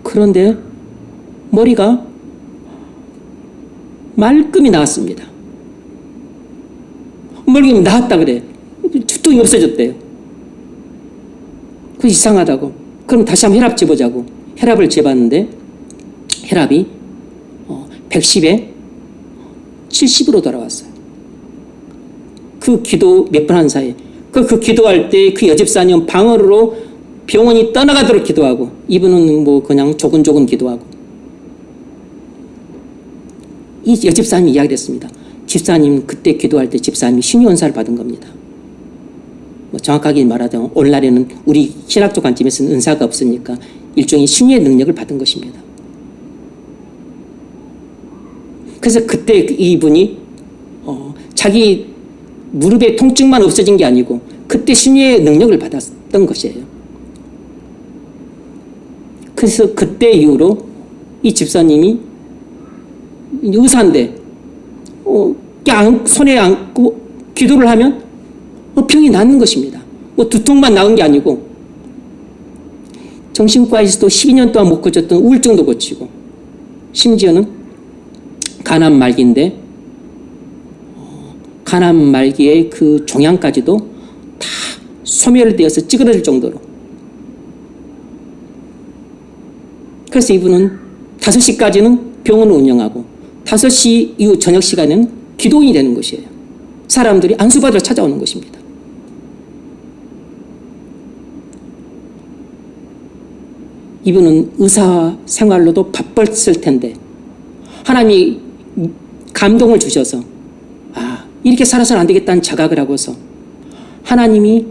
그런데 머리가 말끔히 나왔습니다. 머리가 나왔다 그래. 두통이 없어졌대요. 그 이상하다고. 그럼 다시 한번 혈압 재보자고. 혈압을 재봤는데 혈압이 110에 70으로 돌아왔어요. 그 기도 몇 번 한 사이에. 그 기도할 때 그 여집사님 방언으로 병원이 떠나가도록 기도하고, 이분은 뭐 그냥 조근조근 기도하고. 이 여집사님이 이야기를 했습니다. 집사님 그때 기도할 때 집사님이 신유원사를 받은 겁니다. 뭐 정확하게 말하자면 오늘날에는 우리 신학적 관점에서는 은사가 없으니까 일종의 신유의 능력을 받은 것입니다. 그래서 그때 이분이 자기 무릎의 통증만 없어진 게 아니고 그때 신유의 능력을 받았던 것이에요. 그래서 그때 이후로 이 집사님이 의사인데 손에 안고 기도를 하면 병이 낫는 것입니다. 뭐 두통만 나은 게 아니고 정신과에서도 12년 동안 못 고쳤던 우울증도 고치고 심지어는 간암 말기인데 간암 말기의 그 종양까지도 다 소멸되어서 찌그러질 정도로. 그래서 이분은 5시까지는 병원을 운영하고 5시 이후 저녁 시간에는 기도인이 되는 것이에요. 사람들이 안수받으러 찾아오는 것입니다. 이분은 의사 생활로도 바빴을 텐데 하나님이 감동을 주셔서 이렇게 살아서는 안 되겠다는 자각을 하고서 하나님이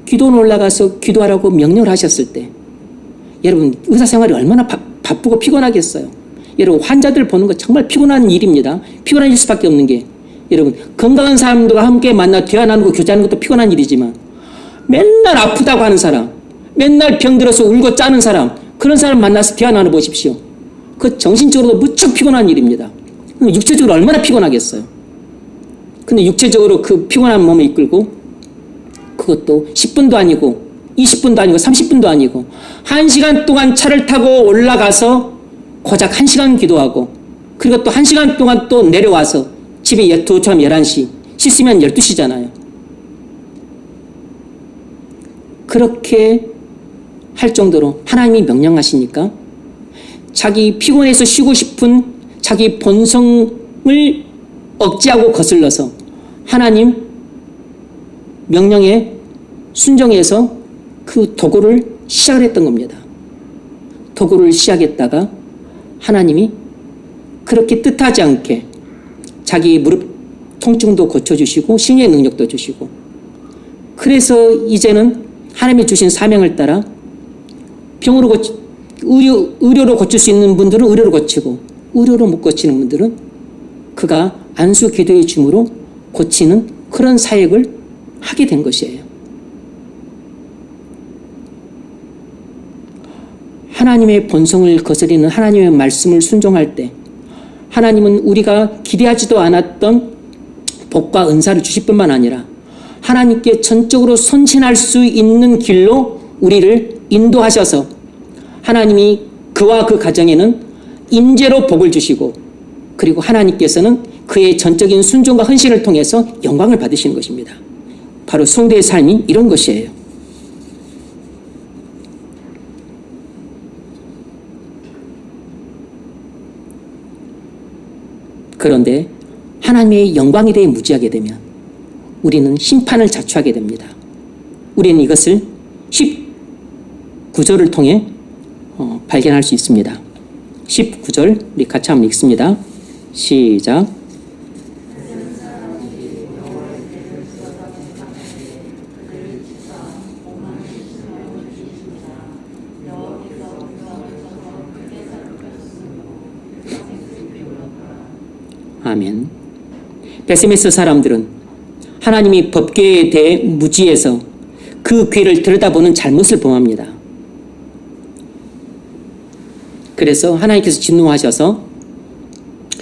기도원 올라가서 기도하라고 명령을 하셨을 때 여러분 의사 생활이 얼마나 바쁘고 피곤하겠어요. 여러분 환자들 보는 거 정말 피곤한 일입니다. 피곤한 일 수밖에 없는 게 여러분 건강한 사람들과 함께 만나 대화 나누고 교제하는 것도 피곤한 일이지만 맨날 아프다고 하는 사람, 맨날 병들어서 울고 짜는 사람, 그런 사람 만나서 대화 나눠보십시오. 그 정신적으로도 무척 피곤한 일입니다. 육체적으로 얼마나 피곤하겠어요. 근데 육체적으로 그 피곤한 몸을 이끌고 그것도 10분도 아니고 20분도 아니고 30분도 아니고 1시간 동안 차를 타고 올라가서 고작 1시간 기도하고 그리고 또 1시간 동안 또 내려와서 집에 도착하면 11시, 씻으면 12시잖아요. 그렇게 할 정도로 하나님이 명령하시니까 자기 피곤해서 쉬고 싶은 자기 본성을 억제하고 거슬러서 하나님 명령에 순종해서 그 도구를 시작을 했던 겁니다. 도구를 시작했다가 하나님이 그렇게 뜻하지 않게 자기 무릎 통증도 고쳐주시고 신의 능력도 주시고 그래서 이제는 하나님이 주신 사명을 따라 병으로 의료로 고칠 수 있는 분들은 의료로 고치고 의료로 못 고치는 분들은 그가 안수 기도의 줌으로 고치는 그런 사역을 하게 된 것이에요. 하나님의 본성을 거스리는 하나님의 말씀을 순종할 때 하나님은 우리가 기대하지도 않았던 복과 은사를 주실 뿐만 아니라 하나님께 전적으로 헌신할 수 있는 길로 우리를 인도하셔서 하나님이 그와 그 가정에는 임재로 복을 주시고 그리고 하나님께서는 그의 전적인 순종과 헌신을 통해서 영광을 받으시는 것입니다. 바로 성도의 삶이 이런 것이에요. 그런데 하나님의 영광에 대해 무지하게 되면 우리는 심판을 자초하게 됩니다. 우리는 이것을 19절을 통해 발견할 수 있습니다. 19절 우리 같이 한번 읽습니다. 시작. 아멘. 베세메스 사람들은 하나님이 법궤에 대해 무지해서 그 궤를 들여다보는 잘못을 범합니다. 그래서 하나님께서 진노하셔서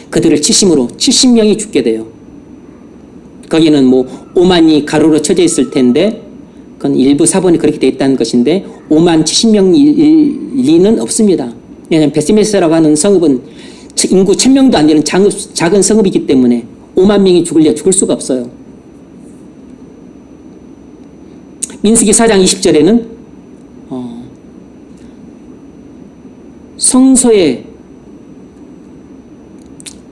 그들을 치심으로 70명이 죽게 돼요. 거기는 뭐 5만이 가로로 쳐져 있을 텐데 그건 일부 사본이 그렇게 되어 있다는 것인데 5만 70명 리는 없습니다. 왜냐하면 베세메스라고 하는 성읍은 인구 1000명도 안 되는 작은 성읍이기 때문에 5만 명이 죽을 수가 없어요. 민수기 4장 20절에는 성소에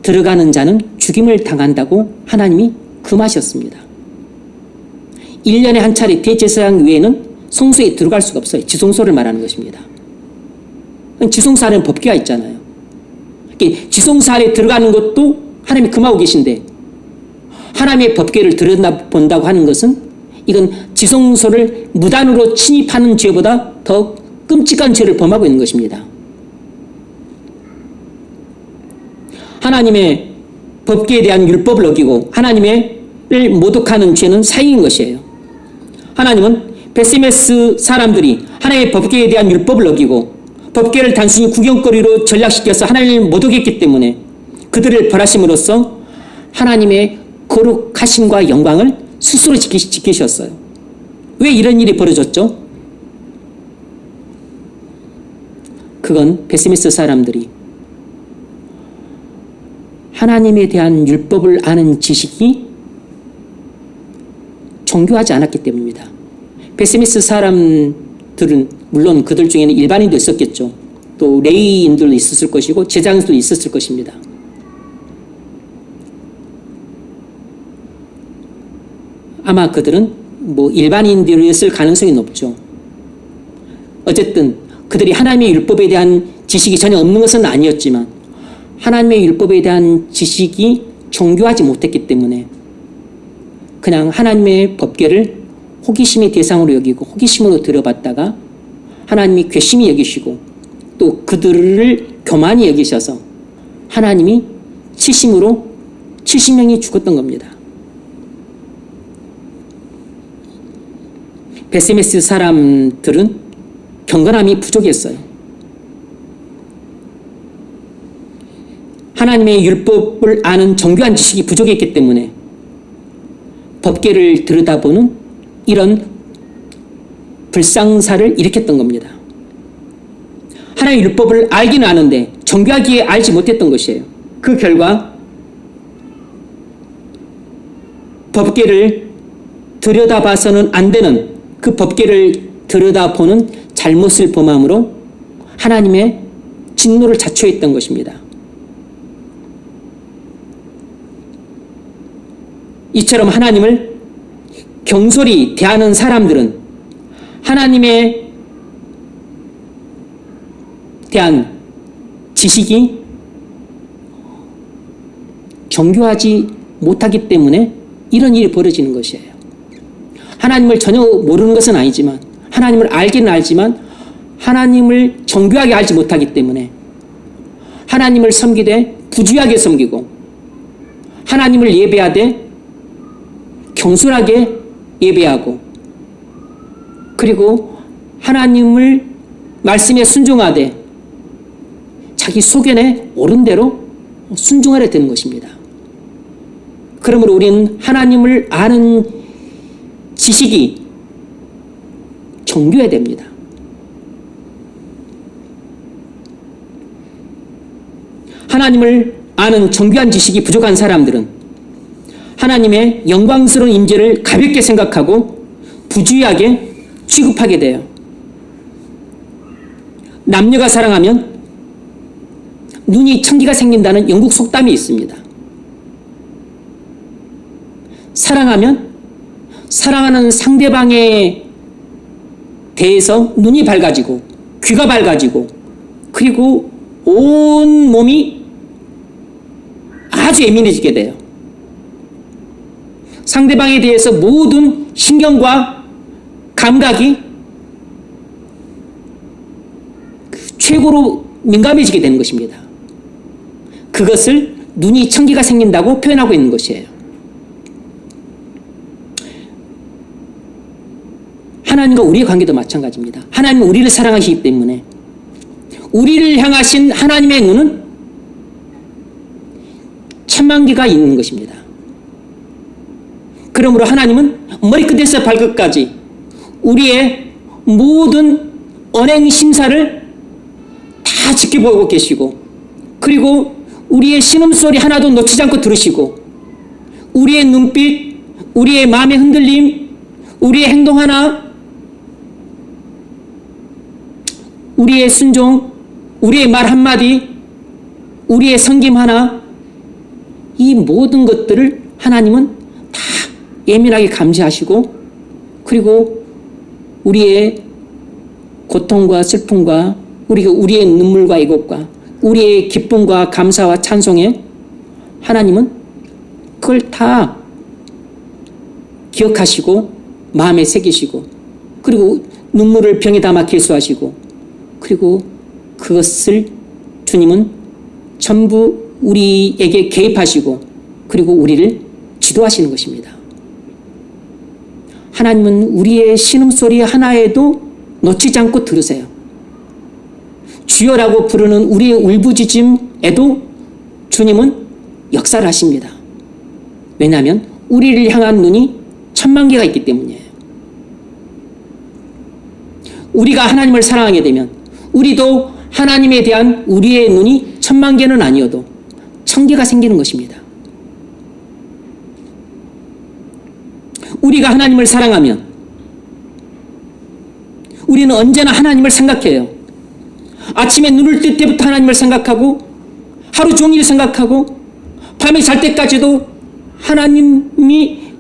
들어가는 자는 죽임을 당한다고 하나님이 금하셨습니다. 1년에 한 차례 대제사장 외에는 성소에 들어갈 수가 없어요. 지성소를 말하는 것입니다. 지성소 안에는 법궤가 있잖아요. 지성소 안에 들어가는 것도 하나님이 금하고 계신데 하나님의 법궤를 들여다본다고 하는 것은 이건 지성소를 무단으로 침입하는 죄보다 더 끔찍한 죄를 범하고 있는 것입니다. 하나님의 법계에 대한 율법을 어기고 하나님을 모독하는 죄는 사형인 것이에요. 하나님은 베세메스 사람들이 하나님의 법계에 대한 율법을 어기고 법계를 단순히 구경거리로 전락시켜서 하나님을 모독했기 때문에 그들을 벌하심으로써 하나님의 거룩하심과 영광을 스스로 지키셨어요. 왜 이런 일이 벌어졌죠? 그건 베세메스 사람들이 하나님에 대한 율법을 아는 지식이 정교하지 않았기 때문입니다. 베세메스 사람들은 물론 그들 중에는 일반인도 있었겠죠. 또 레이인들도 있었을 것이고 제장들도 있었을 것입니다. 아마 그들은 일반인들이었을 가능성이 높죠. 어쨌든 그들이 하나님의 율법에 대한 지식이 전혀 없는 것은 아니었지만 하나님의 율법에 대한 지식이 정교하지 못했기 때문에 그냥 하나님의 법궤를 호기심의 대상으로 여기고 호기심으로 들여봤다가 하나님이 괘씸히 여기시고 또 그들을 교만히 여기셔서 하나님이 치심으로 70명이 죽었던 겁니다. 베세메스 사람들은 경건함이 부족했어요. 하나님의 율법을 아는 정교한 지식이 부족했기 때문에 법궤를 들여다보는 이런 불상사를 일으켰던 겁니다. 하나님의 율법을 알기는 아는데 정교하게 알지 못했던 것이에요. 그 결과 법궤를 들여다봐서는 안 되는 그 법궤를 들여다보는 잘못을 범함으로 하나님의 진노를 자초했던 것입니다. 이처럼 하나님을 경솔히 대하는 사람들은 하나님에 대한 지식이 정교하지 못하기 때문에 이런 일이 벌어지는 것이에요. 하나님을 전혀 모르는 것은 아니지만 하나님을 알기는 알지만 하나님을 정교하게 알지 못하기 때문에 하나님을 섬기되 부주의하게 섬기고 하나님을 예배하되 경솔하게 예배하고 그리고 하나님을 말씀에 순종하되 자기 소견에 옳은 대로 순종하려 되는 것입니다. 그러므로 우리는 하나님을 아는 지식이 정교해야 됩니다. 하나님을 아는 정교한 지식이 부족한 사람들은 하나님의 영광스러운 임재를 가볍게 생각하고 부주의하게 취급하게 돼요. 남녀가 사랑하면 눈이 천기가 생긴다는 영국 속담이 있습니다. 사랑하면 사랑하는 상대방에 대해서 눈이 밝아지고 귀가 밝아지고 그리고 온 몸이 아주 예민해지게 돼요. 상대방에 대해서 모든 신경과 감각이 최고로 민감해지게 되는 것입니다. 그것을 눈이 천기가 생긴다고 표현하고 있는 것이에요. 하나님과 우리의 관계도 마찬가지입니다. 하나님은 우리를 사랑하시기 때문에 우리를 향하신 하나님의 눈은 천만 개가 있는 것입니다. 그러므로 하나님은 머리끝에서 발끝까지 우리의 모든 언행 심사를 다 지켜보고 계시고 그리고 우리의 신음소리 하나도 놓치지 않고 들으시고 우리의 눈빛, 우리의 마음의 흔들림, 우리의 행동 하나, 우리의 순종, 우리의 말 한마디, 우리의 섬김 하나, 이 모든 것들을 하나님은 다 예민하게 감지하시고 그리고 우리의 고통과 슬픔과 우리의 눈물과 애곡과 우리의 기쁨과 감사와 찬송에 하나님은 그걸 다 기억하시고 마음에 새기시고 그리고 눈물을 병에 담아 계수하시고 그리고 그것을 주님은 전부 우리에게 개입하시고 그리고 우리를 지도하시는 것입니다. 하나님은 우리의 신음소리 하나에도 놓치지 않고 들으세요. 주여라고 부르는 우리의 울부짖음에도 주님은 역사를 하십니다. 왜냐하면 우리를 향한 눈이 1000만 개가 있기 때문이에요. 우리가 하나님을 사랑하게 되면 우리도 하나님에 대한 우리의 눈이 1000만 개는 아니어도 1000개가 생기는 것입니다. 우리가 하나님을 사랑하면 우리는 언제나 하나님을 생각해요. 아침에 눈을 뜰 때부터 하나님을 생각하고 하루 종일 생각하고 밤에 잘 때까지도 하나님이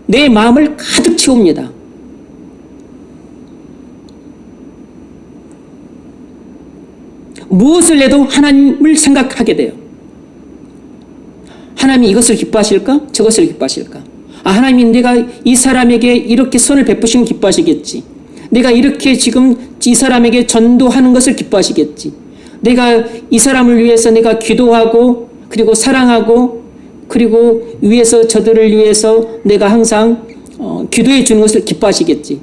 내 마음을 가득 채웁니다. 무엇을 해도 하나님을 생각하게 돼요. 하나님이 이것을 기뻐하실까? 저것을 기뻐하실까? 하나님이 내가 이 사람에게 이렇게 선을 베푸시면 기뻐하시겠지. 내가 이렇게 지금 이 사람에게 전도하는 것을 기뻐하시겠지. 내가 이 사람을 위해서 내가 기도하고 그리고 사랑하고 그리고 위해서 저들을 위해서 내가 항상 기도해 주는 것을 기뻐하시겠지.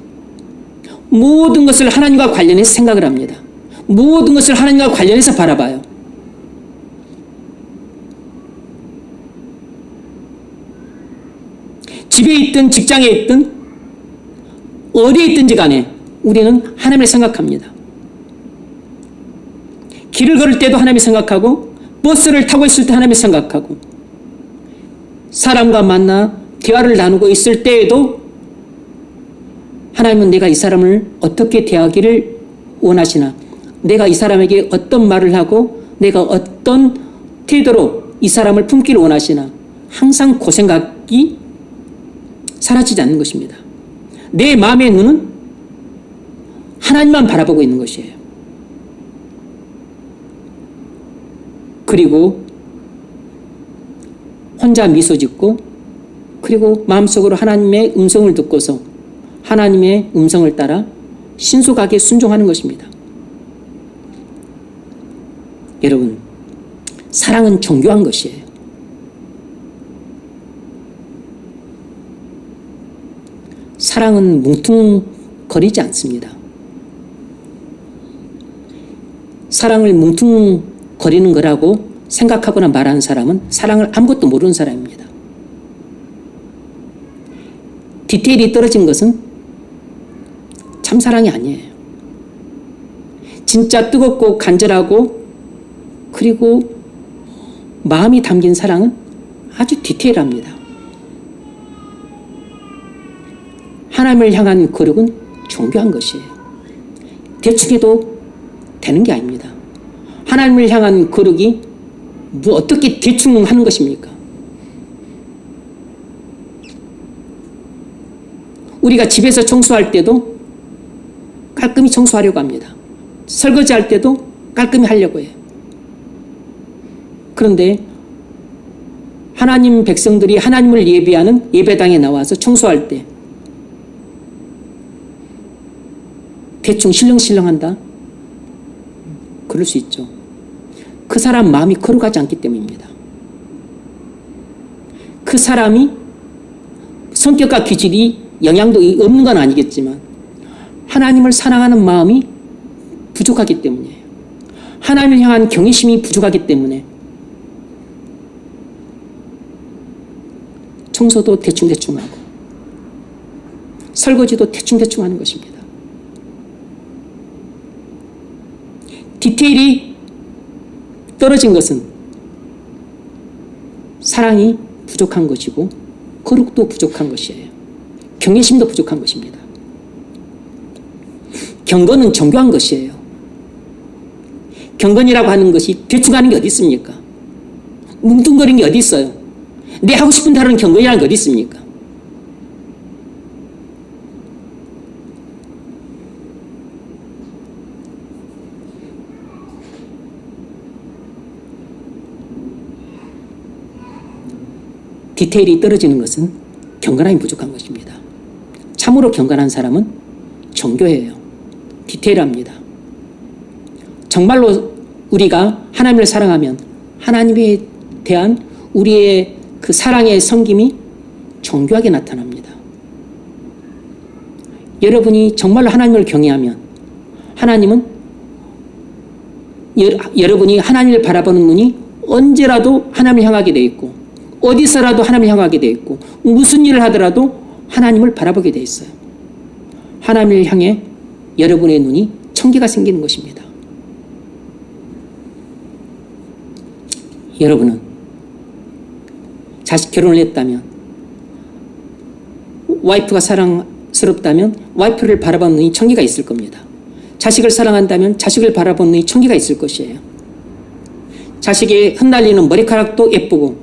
모든 것을 하나님과 관련해서 생각을 합니다. 모든 것을 하나님과 관련해서 바라봐요. 집에 있든 직장에 있든 어디에 있든지 간에 우리는 하나님을 생각합니다. 길을 걸을 때도 하나님을 생각하고 버스를 타고 있을 때 하나님을 생각하고 사람과 만나 대화를 나누고 있을 때에도 하나님은 내가 이 사람을 어떻게 대하기를 원하시나, 내가 이 사람에게 어떤 말을 하고 내가 어떤 태도로 이 사람을 품기를 원하시나, 항상 그 생각이 사라지지 않는 것입니다. 내 마음의 눈은 하나님만 바라보고 있는 것이에요. 그리고 혼자 미소 짓고 그리고 마음속으로 하나님의 음성을 듣고서 하나님의 음성을 따라 신속하게 순종하는 것입니다. 여러분, 사랑은 정교한 것이에요. 사랑은 뭉퉁거리지 않습니다. 사랑을 뭉퉁거리는 거라고 생각하거나 말하는 사람은 사랑을 아무것도 모르는 사람입니다. 디테일이 떨어진 것은 참사랑이 아니에요. 진짜 뜨겁고 간절하고 그리고 마음이 담긴 사랑은 아주 디테일합니다. 하나님을 향한 거룩은 정교한 것이에요. 대충 해도 되는 게 아닙니다. 하나님을 향한 거룩이 뭐 어떻게 대충 하는 것입니까? 우리가 집에서 청소할 때도 깔끔히 청소하려고 합니다. 설거지할 때도 깔끔히 하려고 해요. 그런데 하나님 백성들이 하나님을 예배하는 예배당에 나와서 청소할 때 대충 실렁실렁한다? 그럴 수 있죠. 그 사람 마음이 거룩하지 않기 때문입니다. 그 사람이 성격과 기질이 영향도 없는 건 아니겠지만 하나님을 사랑하는 마음이 부족하기 때문이에요. 하나님을 향한 경외심이 부족하기 때문에 청소도 대충대충 하고 설거지도 대충대충 하는 것입니다. 디테일이 떨어진 것은 사랑이 부족한 것이고 거룩도 부족한 것이에요. 경외심도 부족한 것입니다. 경건은 정교한 것이에요. 경건이라고 하는 것이 대충 하는 게 어디 있습니까? 뭉뚱거리는 게 어디 있어요? 내 하고 싶은 대로는 경건이라는 게 어디 있습니까? 디테일이 떨어지는 것은 경건함이 부족한 것입니다. 참으로 경건한 사람은 정교해요. 디테일합니다. 정말로 우리가 하나님을 사랑하면 하나님에 대한 우리의 그 사랑의 섬김이 정교하게 나타납니다. 여러분이 정말로 하나님을 경외하면 하나님은 여러분이 하나님을 바라보는 눈이 언제라도 하나님을 향하게 되어 있고 어디서라도 하나님을 향하게 되어 있고 무슨 일을 하더라도 하나님을 바라보게 되어 있어요. 하나님을 향해 여러분의 눈이 청기가 생기는 것입니다. 여러분은 결혼을 했다면 와이프가 사랑스럽다면 와이프를 바라보는 눈이 청기가 있을 겁니다. 자식을 사랑한다면 자식을 바라보는 눈이 청기가 있을 것이에요. 자식의 흩날리는 머리카락도 예쁘고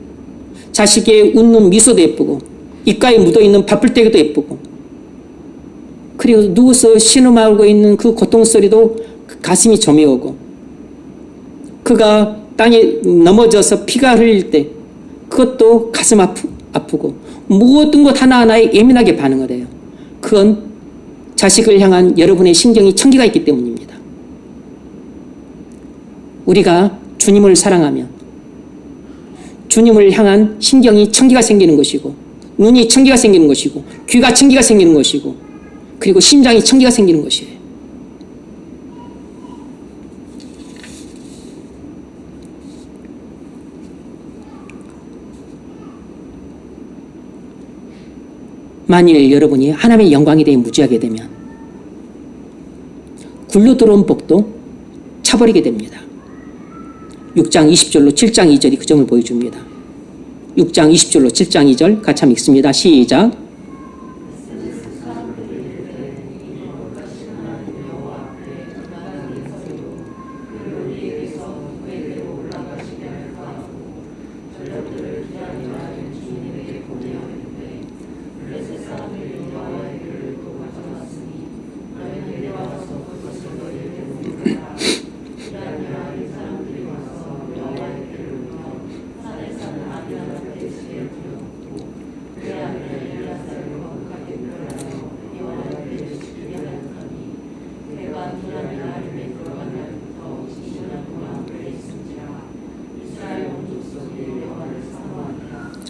자식의 웃는 미소도 예쁘고 입가에 묻어있는 밥풀떼기도 예쁘고 그리고 누워서 신음하고 있는 그 고통소리도 가슴이 저며오고 그가 땅에 넘어져서 피가 흘릴 때 그것도 가슴 아프고 모든 것 하나하나에 예민하게 반응을 해요. 그건 자식을 향한 여러분의 신경이 청기가 있기 때문입니다. 우리가 주님을 사랑하면 주님을 향한 신경이 청기가 생기는 것이고 눈이 청기가 생기는 것이고 귀가 청기가 생기는 것이고 그리고 심장이 청기가 생기는 것이에요. 만일 여러분이 하나님의 영광에 대해 무지하게 되면 굴러 들어온 복도 차버리게 됩니다. 6장 20절로 7장 2절이 그 점을 보여줍니다. 6장 20절로 7장 2절 같이 한번 읽습니다. 시작.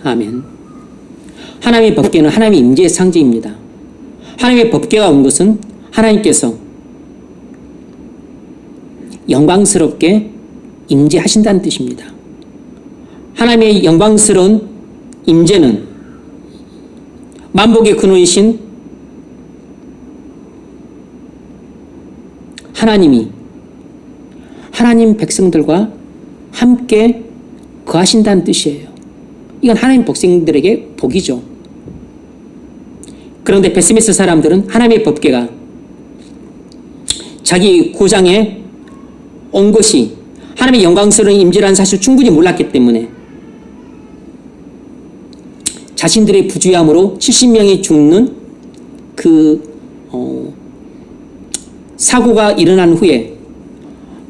아멘. 하나님의 법궤는 하나님의 임재의 상징입니다. 하나님의 법궤가 온 것은 하나님께서 영광스럽게 임재하신다는 뜻입니다. 하나님의 영광스러운 임재는 만복의 근원이신 하나님이 하나님 백성들과 함께 거하신다는 뜻이에요. 이건 하나님 백성들에게 복이죠. 그런데 베스미스 사람들은 하나님의 법궤가 자기 고장에 온 것이 하나님의 영광스러운 임재라는 사실을 충분히 몰랐기 때문에 자신들의 부주의함으로 70명이 죽는 그 사고가 일어난 후에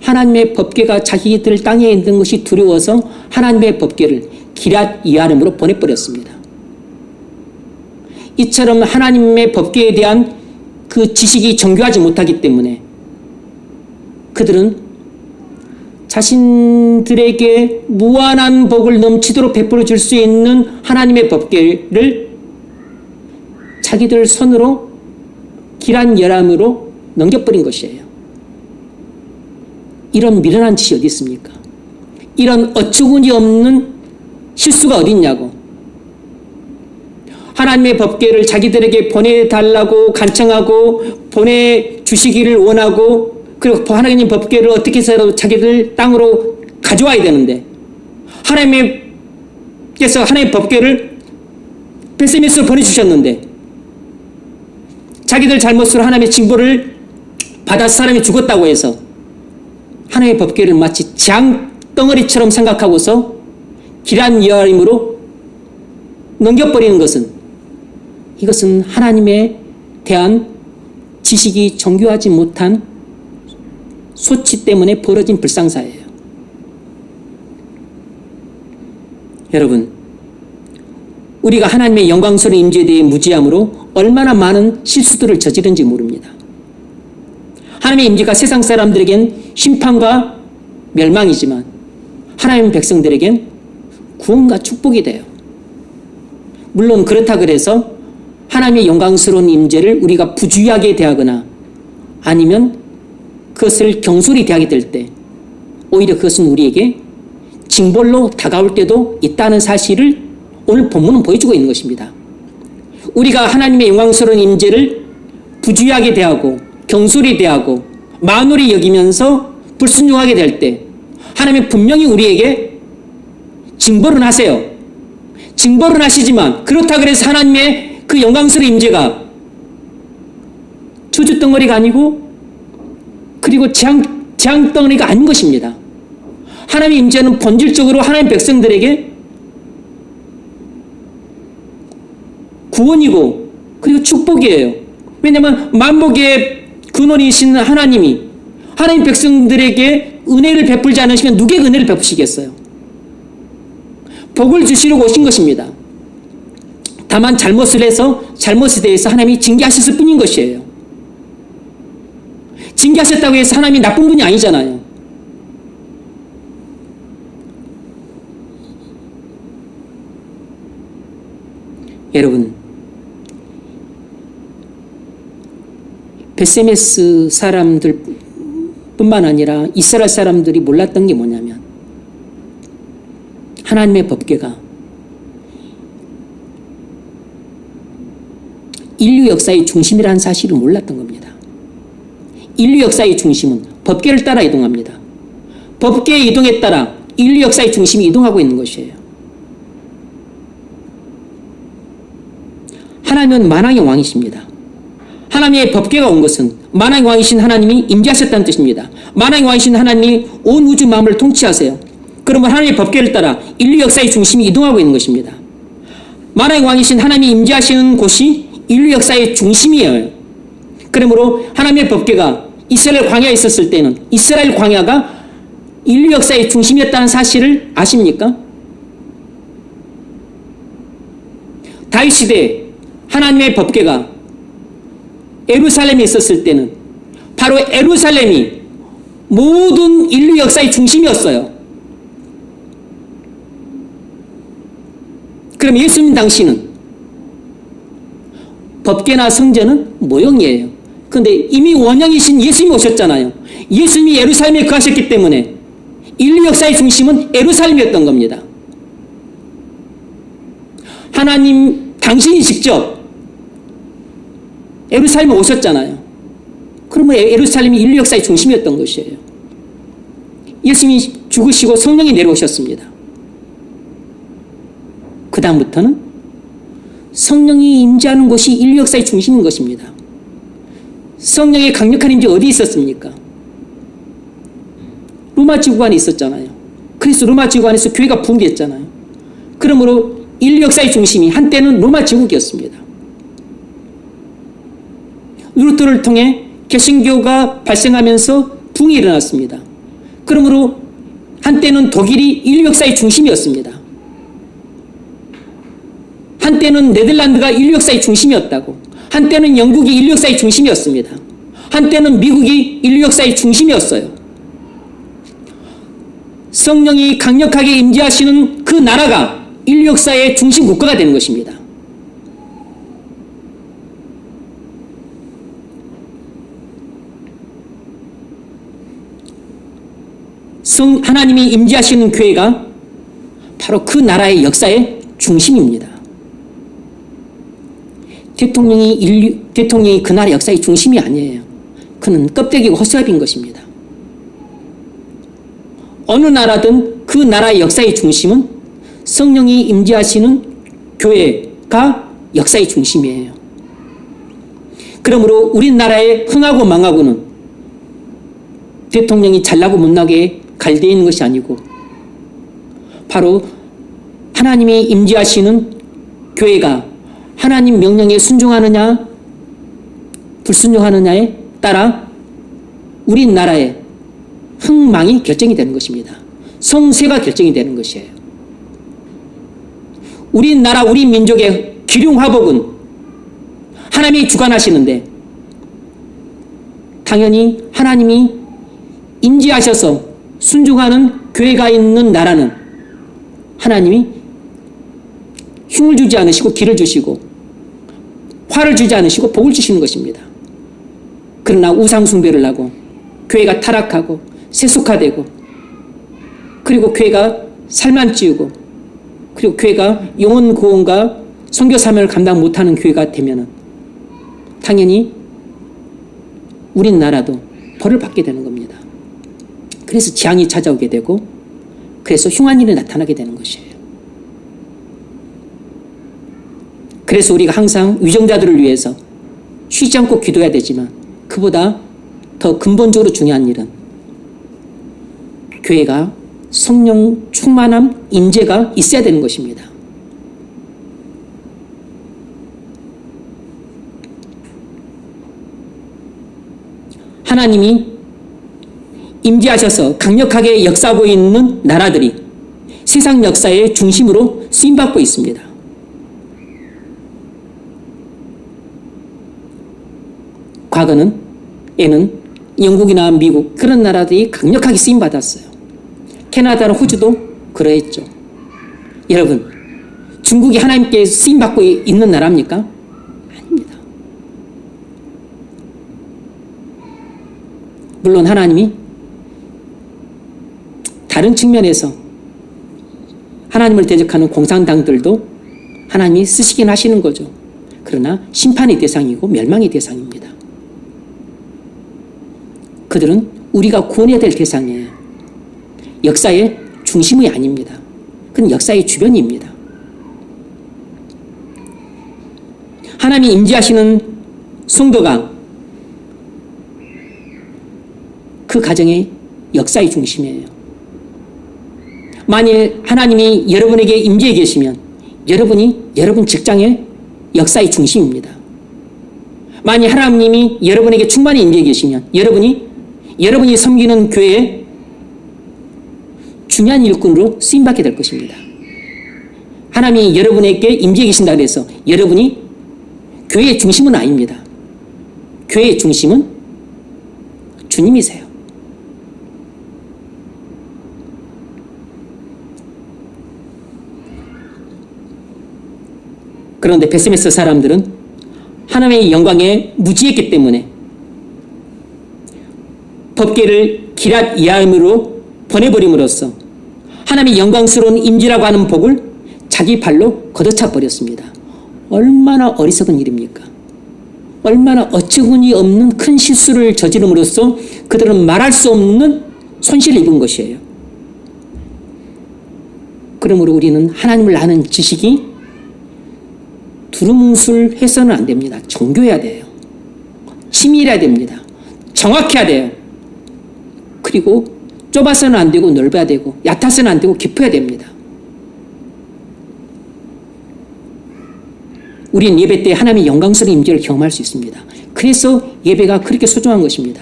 하나님의 법궤가 자기들 땅에 있는 것이 두려워서 하나님의 법궤를 기럇 여아림으로 보내버렸습니다. 이처럼 하나님의 법궤에 대한 그 지식이 정교하지 못하기 때문에 그들은 자신들에게 무한한 복을 넘치도록 베풀어 줄 수 있는 하나님의 법궤를 자기들 손으로 기럇 여아림으로 넘겨버린 것이에요. 이런 미련한 짓이 어디 있습니까? 이런 어처구니 없는 실수가 어디 있냐고. 하나님의 법궤를 자기들에게 보내달라고 간청하고 보내주시기를 원하고 그리고 하나님 법궤를 어떻게 해서라도 자기들 땅으로 가져와야 되는데 하나님께서 하나님의 법궤를 베스미스로 보내주셨는데 자기들 잘못으로 하나님의 징벌을 받아서 사람이 죽었다고 해서 하나님의 법궤를 마치 장덩어리처럼 생각하고서 기럇 여아림으로 넘겨버리는 것은 이것은 하나님에 대한 지식이 정교하지 못한 소치 때문에 벌어진 불상사예요. 여러분, 우리가 하나님의 영광스러운 임재에 대해 무지함으로 얼마나 많은 실수들을 저지른지 모릅니다. 하나님의 임재가 세상 사람들에겐 심판과 멸망이지만 하나님 백성들에겐 구원과 축복이 돼요. 물론 그렇다 그래서 하나님의 영광스러운 임재를 우리가 부주의하게 대하거나 아니면 그것을 경솔히 대하게 될 때 오히려 그것은 우리에게 징벌로 다가올 때도 있다는 사실을 오늘 본문은 보여주고 있는 것입니다. 우리가 하나님의 영광스러운 임재를 부주의하게 대하고 경솔히 대하고 만홀히 여기면서 불순종하게 될 때 하나님은 분명히 우리에게 징벌은 하세요. 징벌은 하시지만 그렇다고 해서 하나님의 그 영광스러운 임재가 저주덩어리가 아니고 그리고 재앙덩어리가 아닌 것입니다. 하나님의 임재는 본질적으로 하나님 백성들에게 구원이고 그리고 축복이에요. 왜냐하면 만복의 근원이신 하나님이 하나님 백성들에게 은혜를 베풀지 않으시면 누구에게 은혜를 베푸시겠어요? 복을 주시려고 오신 것입니다. 다만 잘못을 해서 잘못에 대해서 하나님이 징계하셨을 뿐인 것이에요. 징계하셨다고 해서 하나님이 나쁜 분이 아니잖아요. 여러분, 베세메스 사람들 뿐만 아니라 이스라엘 사람들이 몰랐던 게 뭐냐면 하나님의 법궤가 인류 역사의 중심이라는 사실을 몰랐던 겁니다. 인류 역사의 중심은 법궤를 따라 이동합니다. 법궤의 이동에 따라 인류 역사의 중심이 이동하고 있는 것이에요. 하나님은 만왕의 왕이십니다. 하나님의 법궤가 온 것은 만왕의 왕이신 하나님이 임재하셨다는 뜻입니다. 만왕의 왕이신 하나님이 온 우주 만물을 통치하세요. 그러면 하나님의 법궤를 따라 인류 역사의 중심이 이동하고 있는 것입니다. 만왕의 왕이신 하나님이 임재하시는 곳이 인류 역사의 중심이에요. 그러므로 하나님의 법궤가 이스라엘 광야에 있었을 때는 이스라엘 광야가 인류 역사의 중심이었다는 사실을 아십니까? 다윗 시대에 하나님의 법궤가 예루살렘에 있었을 때는 바로 예루살렘이 모든 인류 역사의 중심이었어요. 그럼 예수님 당시는 법궤나 성전은 모형이에요. 그런데 이미 원형이신 예수님이 오셨잖아요. 예수님이 예루살렘에 거하셨기 때문에 인류 역사의 중심은 예루살렘이었던 겁니다. 하나님 당신이 직접 예루살렘에 오셨잖아요. 그러면 예루살렘이 인류 역사의 중심이었던 것이에요. 예수님이 죽으시고 성령이 내려오셨습니다. 그 다음부터는 성령이 임재하는 곳이 인류 역사의 중심인 것입니다. 성령의 강력한 임재 어디 있었습니까? 로마 지구가 안에 있었잖아요. 그래서 로마 지구가 안에서 교회가 붕괴했잖아요. 그러므로 인류 역사의 중심이 한때는 로마 제국이었습니다. 루터를 통해 개신교가 발생하면서 붕이 일어났습니다. 그러므로 한때는 독일이 인류 역사의 중심이었습니다. 한때는 네덜란드가 인류 역사의 중심이었다고. 한때는 영국이 인류 역사의 중심이었습니다. 한때는 미국이 인류 역사의 중심이었어요. 성령이 강력하게 임재하시는 그 나라가 인류 역사의 중심 국가가 되는 것입니다. 하나님이 임재하시는 교회가 바로 그 나라의 역사의 중심입니다. 대통령이 그 나라의 역사의 중심이 아니에요. 그는 껍데기고 허수아비인 것입니다. 어느 나라든 그 나라의 역사의 중심은 성령이 임재하시는 교회가 역사의 중심이에요. 그러므로 우리나라의 흥하고 망하고는 대통령이 잘나고 못나게 갈대어 있는 것이 아니고 바로 하나님이 임재하시는 교회가 하나님 명령에 순종하느냐 불순종하느냐에 따라 우리나라의 흥망이 결정이 되는 것입니다. 성쇠가 결정이 되는 것이에요. 우리나라 우리 민족의 기륭화복은 하나님이 주관하시는데 당연히 하나님이 임재하셔서 순종하는 교회가 있는 나라는 하나님이 흉을 주지 않으시고 기를 주시고 화를 주지 않으시고 복을 주시는 것입니다. 그러나 우상 숭배를 하고 교회가 타락하고 세속화되고 그리고 교회가 살만 찌우고 그리고 교회가 영혼 구원과 선교 사명을 감당 못하는 교회가 되면은 당연히 우리나라도 벌을 받게 되는 겁니다. 그래서 재앙이 찾아오게 되고 그래서 흉한 일이 나타나게 되는 것이에요. 그래서 우리가 항상 위정자들을 위해서 쉬지 않고 기도해야 되지만 그보다 더 근본적으로 중요한 일은 교회가 성령 충만한 인재가 있어야 되는 것입니다. 하나님이 임재하셔서 강력하게 역사하고 있는 나라들이 세상 역사의 중심으로 쓰임받고 있습니다. 과거에는 영국이나 미국 그런 나라들이 강력하게 쓰임받았어요. 캐나다나 호주도 그러했죠. 여러분, 중국이 하나님께 쓰임받고 있는 나라입니까? 아닙니다. 물론 하나님이 다른 측면에서 하나님을 대적하는 공산당들도 하나님이 쓰시긴 하시는 거죠. 그러나 심판의 대상이고 멸망의 대상입니다. 그들은 우리가 구원해야 될 대상이에요. 역사의 중심이 아닙니다. 그건 역사의 주변입니다. 하나님이 임재하시는 성도가 그 가정의 역사의 중심이에요. 만일 하나님이 여러분에게 임재해 계시면 여러분이 여러분 직장의 역사의 중심입니다. 만일 하나님이 여러분에게 충만히 임재해 계시면 여러분이 섬기는 교회의 중요한 일꾼으로 쓰임받게 될 것입니다. 하나님이 여러분에게 임재해 계신다 그래서 여러분이 교회의 중심은 아닙니다. 교회의 중심은 주님이세요. 그런데 베스메스 사람들은 하나님의 영광에 무지했기 때문에 법궤를 기랏 이하임으로 보내버림으로써 하나님의 영광스러운 임재라고 하는 복을 자기 발로 걷어차 버렸습니다. 얼마나 어리석은 일입니까? 얼마나 어처구니 없는 큰 실수를 저지름으로써 그들은 말할 수 없는 손실을 입은 것이에요. 그러므로 우리는 하나님을 아는 지식이 두루뭉술해서는 안 됩니다. 정교해야 돼요. 치밀해야 됩니다. 정확해야 돼요. 그리고 좁아서는 안 되고 넓어야 되고 얕아서는 안 되고 깊어야 됩니다. 우리는 예배 때 하나님의 영광스러운 임재를 경험할 수 있습니다. 그래서 예배가 그렇게 소중한 것입니다.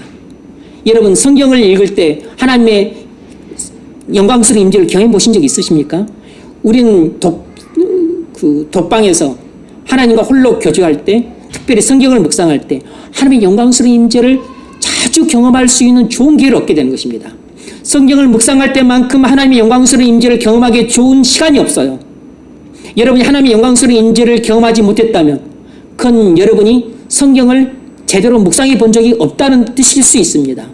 여러분 성경을 읽을 때 하나님의 영광스러운 임재를 경험해 보신 적 있으십니까? 우리는 독방에서 하나님과 홀로 교제할 때 특별히 성경을 묵상할 때 하나님의 영광스러운 임재를 자주 경험할 수 있는 좋은 기회를 얻게 되는 것입니다. 성경을 묵상할 때만큼 하나님의 영광스러운 임재를 경험하기에 좋은 시간이 없어요. 여러분이 하나님의 영광스러운 임재를 경험하지 못했다면 그건 여러분이 성경을 제대로 묵상해 본 적이 없다는 뜻일 수 있습니다.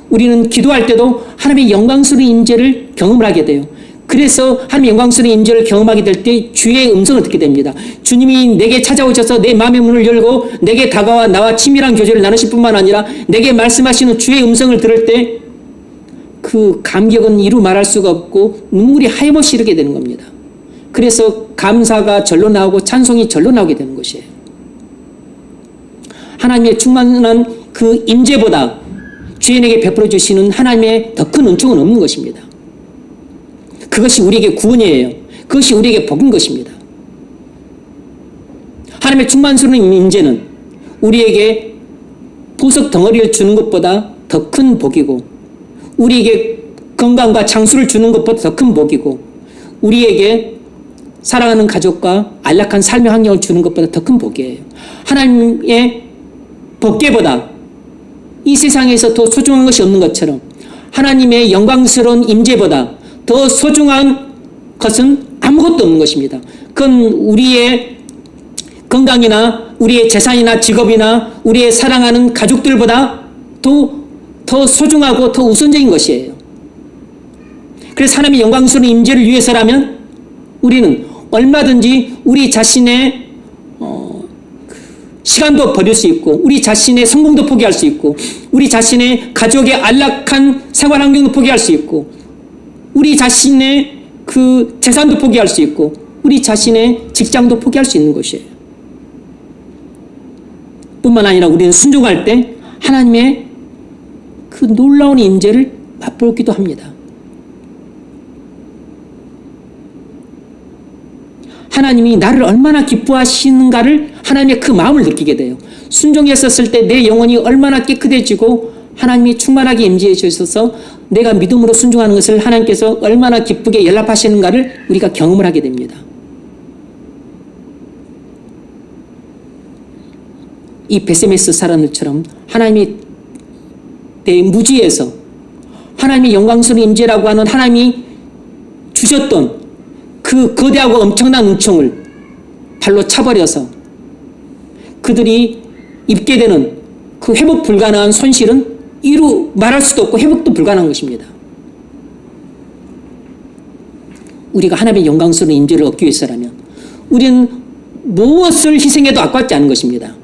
우리는 기도할 때도 하나님의 영광스러운 임재를 경험을 하게 돼요. 그래서 하나님의 영광스러운 임재를 경험하게 될 때 주의 음성을 듣게 됩니다. 주님이 내게 찾아오셔서 내 마음의 문을 열고 내게 다가와 나와 친밀한 교제를 나누실 뿐만 아니라 내게 말씀하시는 주의 음성을 들을 때 그 감격은 이루 말할 수가 없고 눈물이 하염없이 흐르게 되는 겁니다. 그래서 감사가 절로 나오고 찬송이 절로 나오게 되는 것이에요. 하나님의 충만한 그 임재보다 죄인에게 베풀어 주시는 하나님의 더 큰 은총은 없는 것입니다. 그것이 우리에게 구원이에요. 그것이 우리에게 복인 것입니다. 하나님의 충만스러운 임재는 우리에게 보석 덩어리를 주는 것보다 더 큰 복이고 우리에게 건강과 장수를 주는 것보다 더 큰 복이고 우리에게 사랑하는 가족과 안락한 삶의 환경을 주는 것보다 더 큰 복이에요. 하나님의 복계보다 이 세상에서 더 소중한 것이 없는 것처럼 하나님의 영광스러운 임재보다 더 소중한 것은 아무것도 없는 것입니다. 그건 우리의 건강이나 우리의 재산이나 직업이나 우리의 사랑하는 가족들보다 더 소중하고 더 우선적인 것이에요. 그래서 하나님의 영광스러운 임재를 위해서라면 우리는 얼마든지 우리 자신의 시간도 버릴 수 있고, 우리 자신의 성공도 포기할 수 있고, 우리 자신의 가족의 안락한 생활 환경도 포기할 수 있고, 우리 자신의 그 재산도 포기할 수 있고, 우리 자신의 직장도 포기할 수 있는 것이에요. 뿐만 아니라 우리는 순종할 때 하나님의 그 놀라운 임재를 맛보기도 합니다. 하나님이 나를 얼마나 기뻐하시는가를 하나님의 그 마음을 느끼게 돼요. 순종했었을 때 내 영혼이 얼마나 깨끗해지고 하나님이 충만하게 임재해 주셔서 내가 믿음으로 순종하는 것을 하나님께서 얼마나 기쁘게 연락하시는가를 우리가 경험을 하게 됩니다. 이 베세메스 사람들처럼 하나님이 내 무지에서 하나님의 영광스러운 임재라고 하는 하나님이 주셨던 그 거대하고 엄청난 은총을 발로 차버려서 그들이 입게 되는 그 회복 불가능한 손실은 이루 말할 수도 없고 회복도 불가능한 것입니다. 우리가 하나님의 영광스러운 임재를 얻기 위해서라면 우리는 무엇을 희생해도 아깝지 않은 것입니다.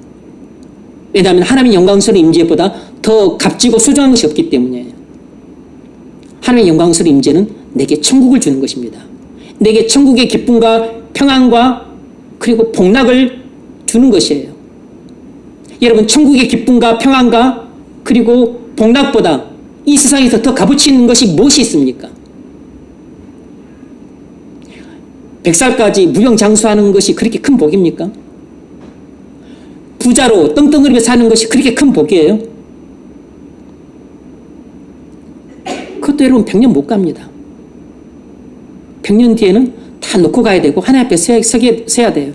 왜냐하면 하나님의 영광스러운 임재보다 더 값지고 소중한 것이 없기 때문이에요. 하나님의 영광스러운 임재는 내게 천국을 주는 것입니다. 내게 천국의 기쁨과 평안과 그리고 복락을 주는 것이에요. 여러분, 천국의 기쁨과 평안과 그리고 복락보다 이 세상에서 더 값어치 있는 것이 무엇이 있습니까? 100살까지 무병장수하는 것이 그렇게 큰 복입니까? 부자로 떵떵거리며 사는 것이 그렇게 큰 복이에요? 그것도 여러분 100년 못 갑니다. 100년 뒤에는 다 놓고 가야 되고 하나님 앞에 서야 돼요.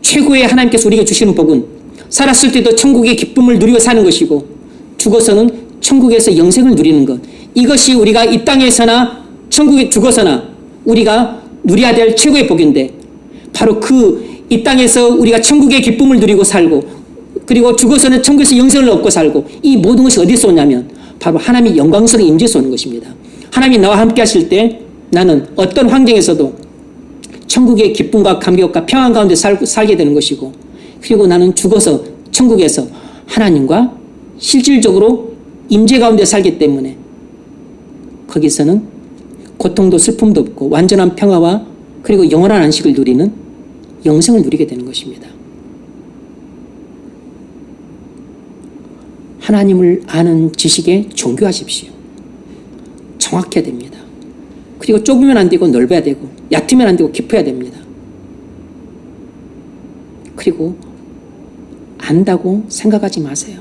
최고의 하나님께서 우리에게 주시는 복은 살았을 때도 천국의 기쁨을 누리고 사는 것이고 죽어서는 천국에서 영생을 누리는 것. 이것이 우리가 이 땅에서나 천국에 죽어서나 우리가 누려야 될 최고의 복인데 바로 이 땅에서 우리가 천국의 기쁨을 누리고 살고 그리고 죽어서는 천국에서 영생을 얻고 살고 이 모든 것이 어디서 오냐면 바로 하나님의 영광스러운 임재에서 오는 것입니다. 하나님이 나와 함께 하실 때 나는 어떤 환경에서도 천국의 기쁨과 감격과 평안 가운데 살게 되는 것이고 그리고 나는 죽어서 천국에서 하나님과 실질적으로 임재 가운데 살기 때문에 거기서는 고통도 슬픔도 없고 완전한 평화와 그리고 영원한 안식을 누리는 영생을 누리게 되는 것입니다. 하나님을 아는 지식에 정교하십시오. 정확해야 됩니다. 그리고 좁으면 안 되고 넓어야 되고 얕으면 안 되고 깊어야 됩니다. 그리고 안다고 생각하지 마세요.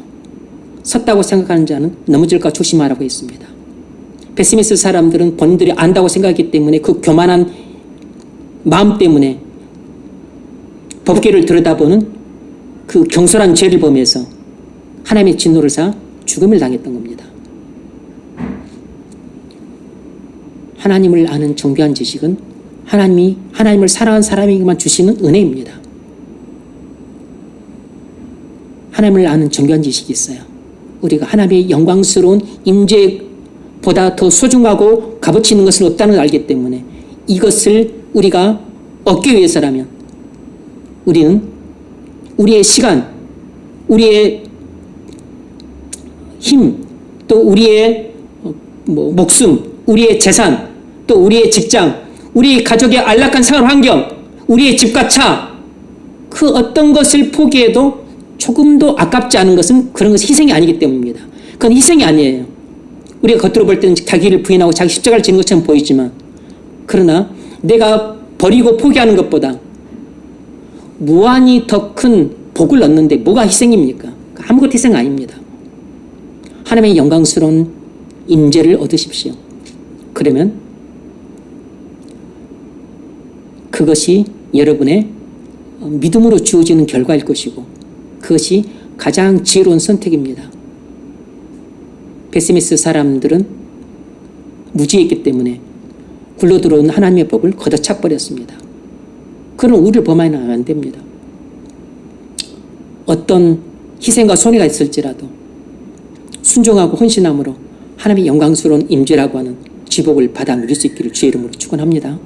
섰다고 생각하는 자는 넘어질까 조심하라고 했습니다. 베스미스 사람들은 본인들이 안다고 생각했기 때문에 그 교만한 마음 때문에 법궤를 들여다보는 그 경솔한 죄를 범해서 하나님의 진노를 사 죽음을 당했던 겁니다. 하나님을 아는 정교한 지식은 하나님을 사랑하는 사람에게만 주시는 은혜입니다. 하나님을 아는 정교한 지식이 있어요. 우리가 하나님의 영광스러운 임재보다 더 소중하고 값어치 있는 것은 없다는 걸 알기 때문에 이것을 우리가 얻기 위해서라면 우리는 우리의 시간, 우리의 힘, 또 우리의 목숨, 우리의 재산, 또 우리의 직장, 우리 가족의 안락한 생활 환경, 우리의 집과 차, 그 어떤 것을 포기해도 조금도 아깝지 않은 것은 그런 것이 희생이 아니기 때문입니다. 그건 희생이 아니에요. 우리가 겉으로 볼 때는 자기를 부인하고 자기 십자가를 지는 것처럼 보이지만 그러나 내가 버리고 포기하는 것보다 무한히 더 큰 복을 얻는데 뭐가 희생입니까? 아무것도 희생 아닙니다. 하나님의 영광스러운 임재를 얻으십시오. 그러면 그것이 여러분의 믿음으로 주어지는 결과일 것이고 그것이 가장 지혜로운 선택입니다. 베스미스 사람들은 무지했기 때문에 굴러 들어온 하나님의 법을 걷어차 버렸습니다. 그런 우리를 범하면 안 됩니다. 어떤 희생과 손해가 있을지라도 순종하고 헌신함으로 하나님의 영광스러운 임재라고 하는 지복을 받아 누릴 수 있기를 주의 이름으로 축원합니다.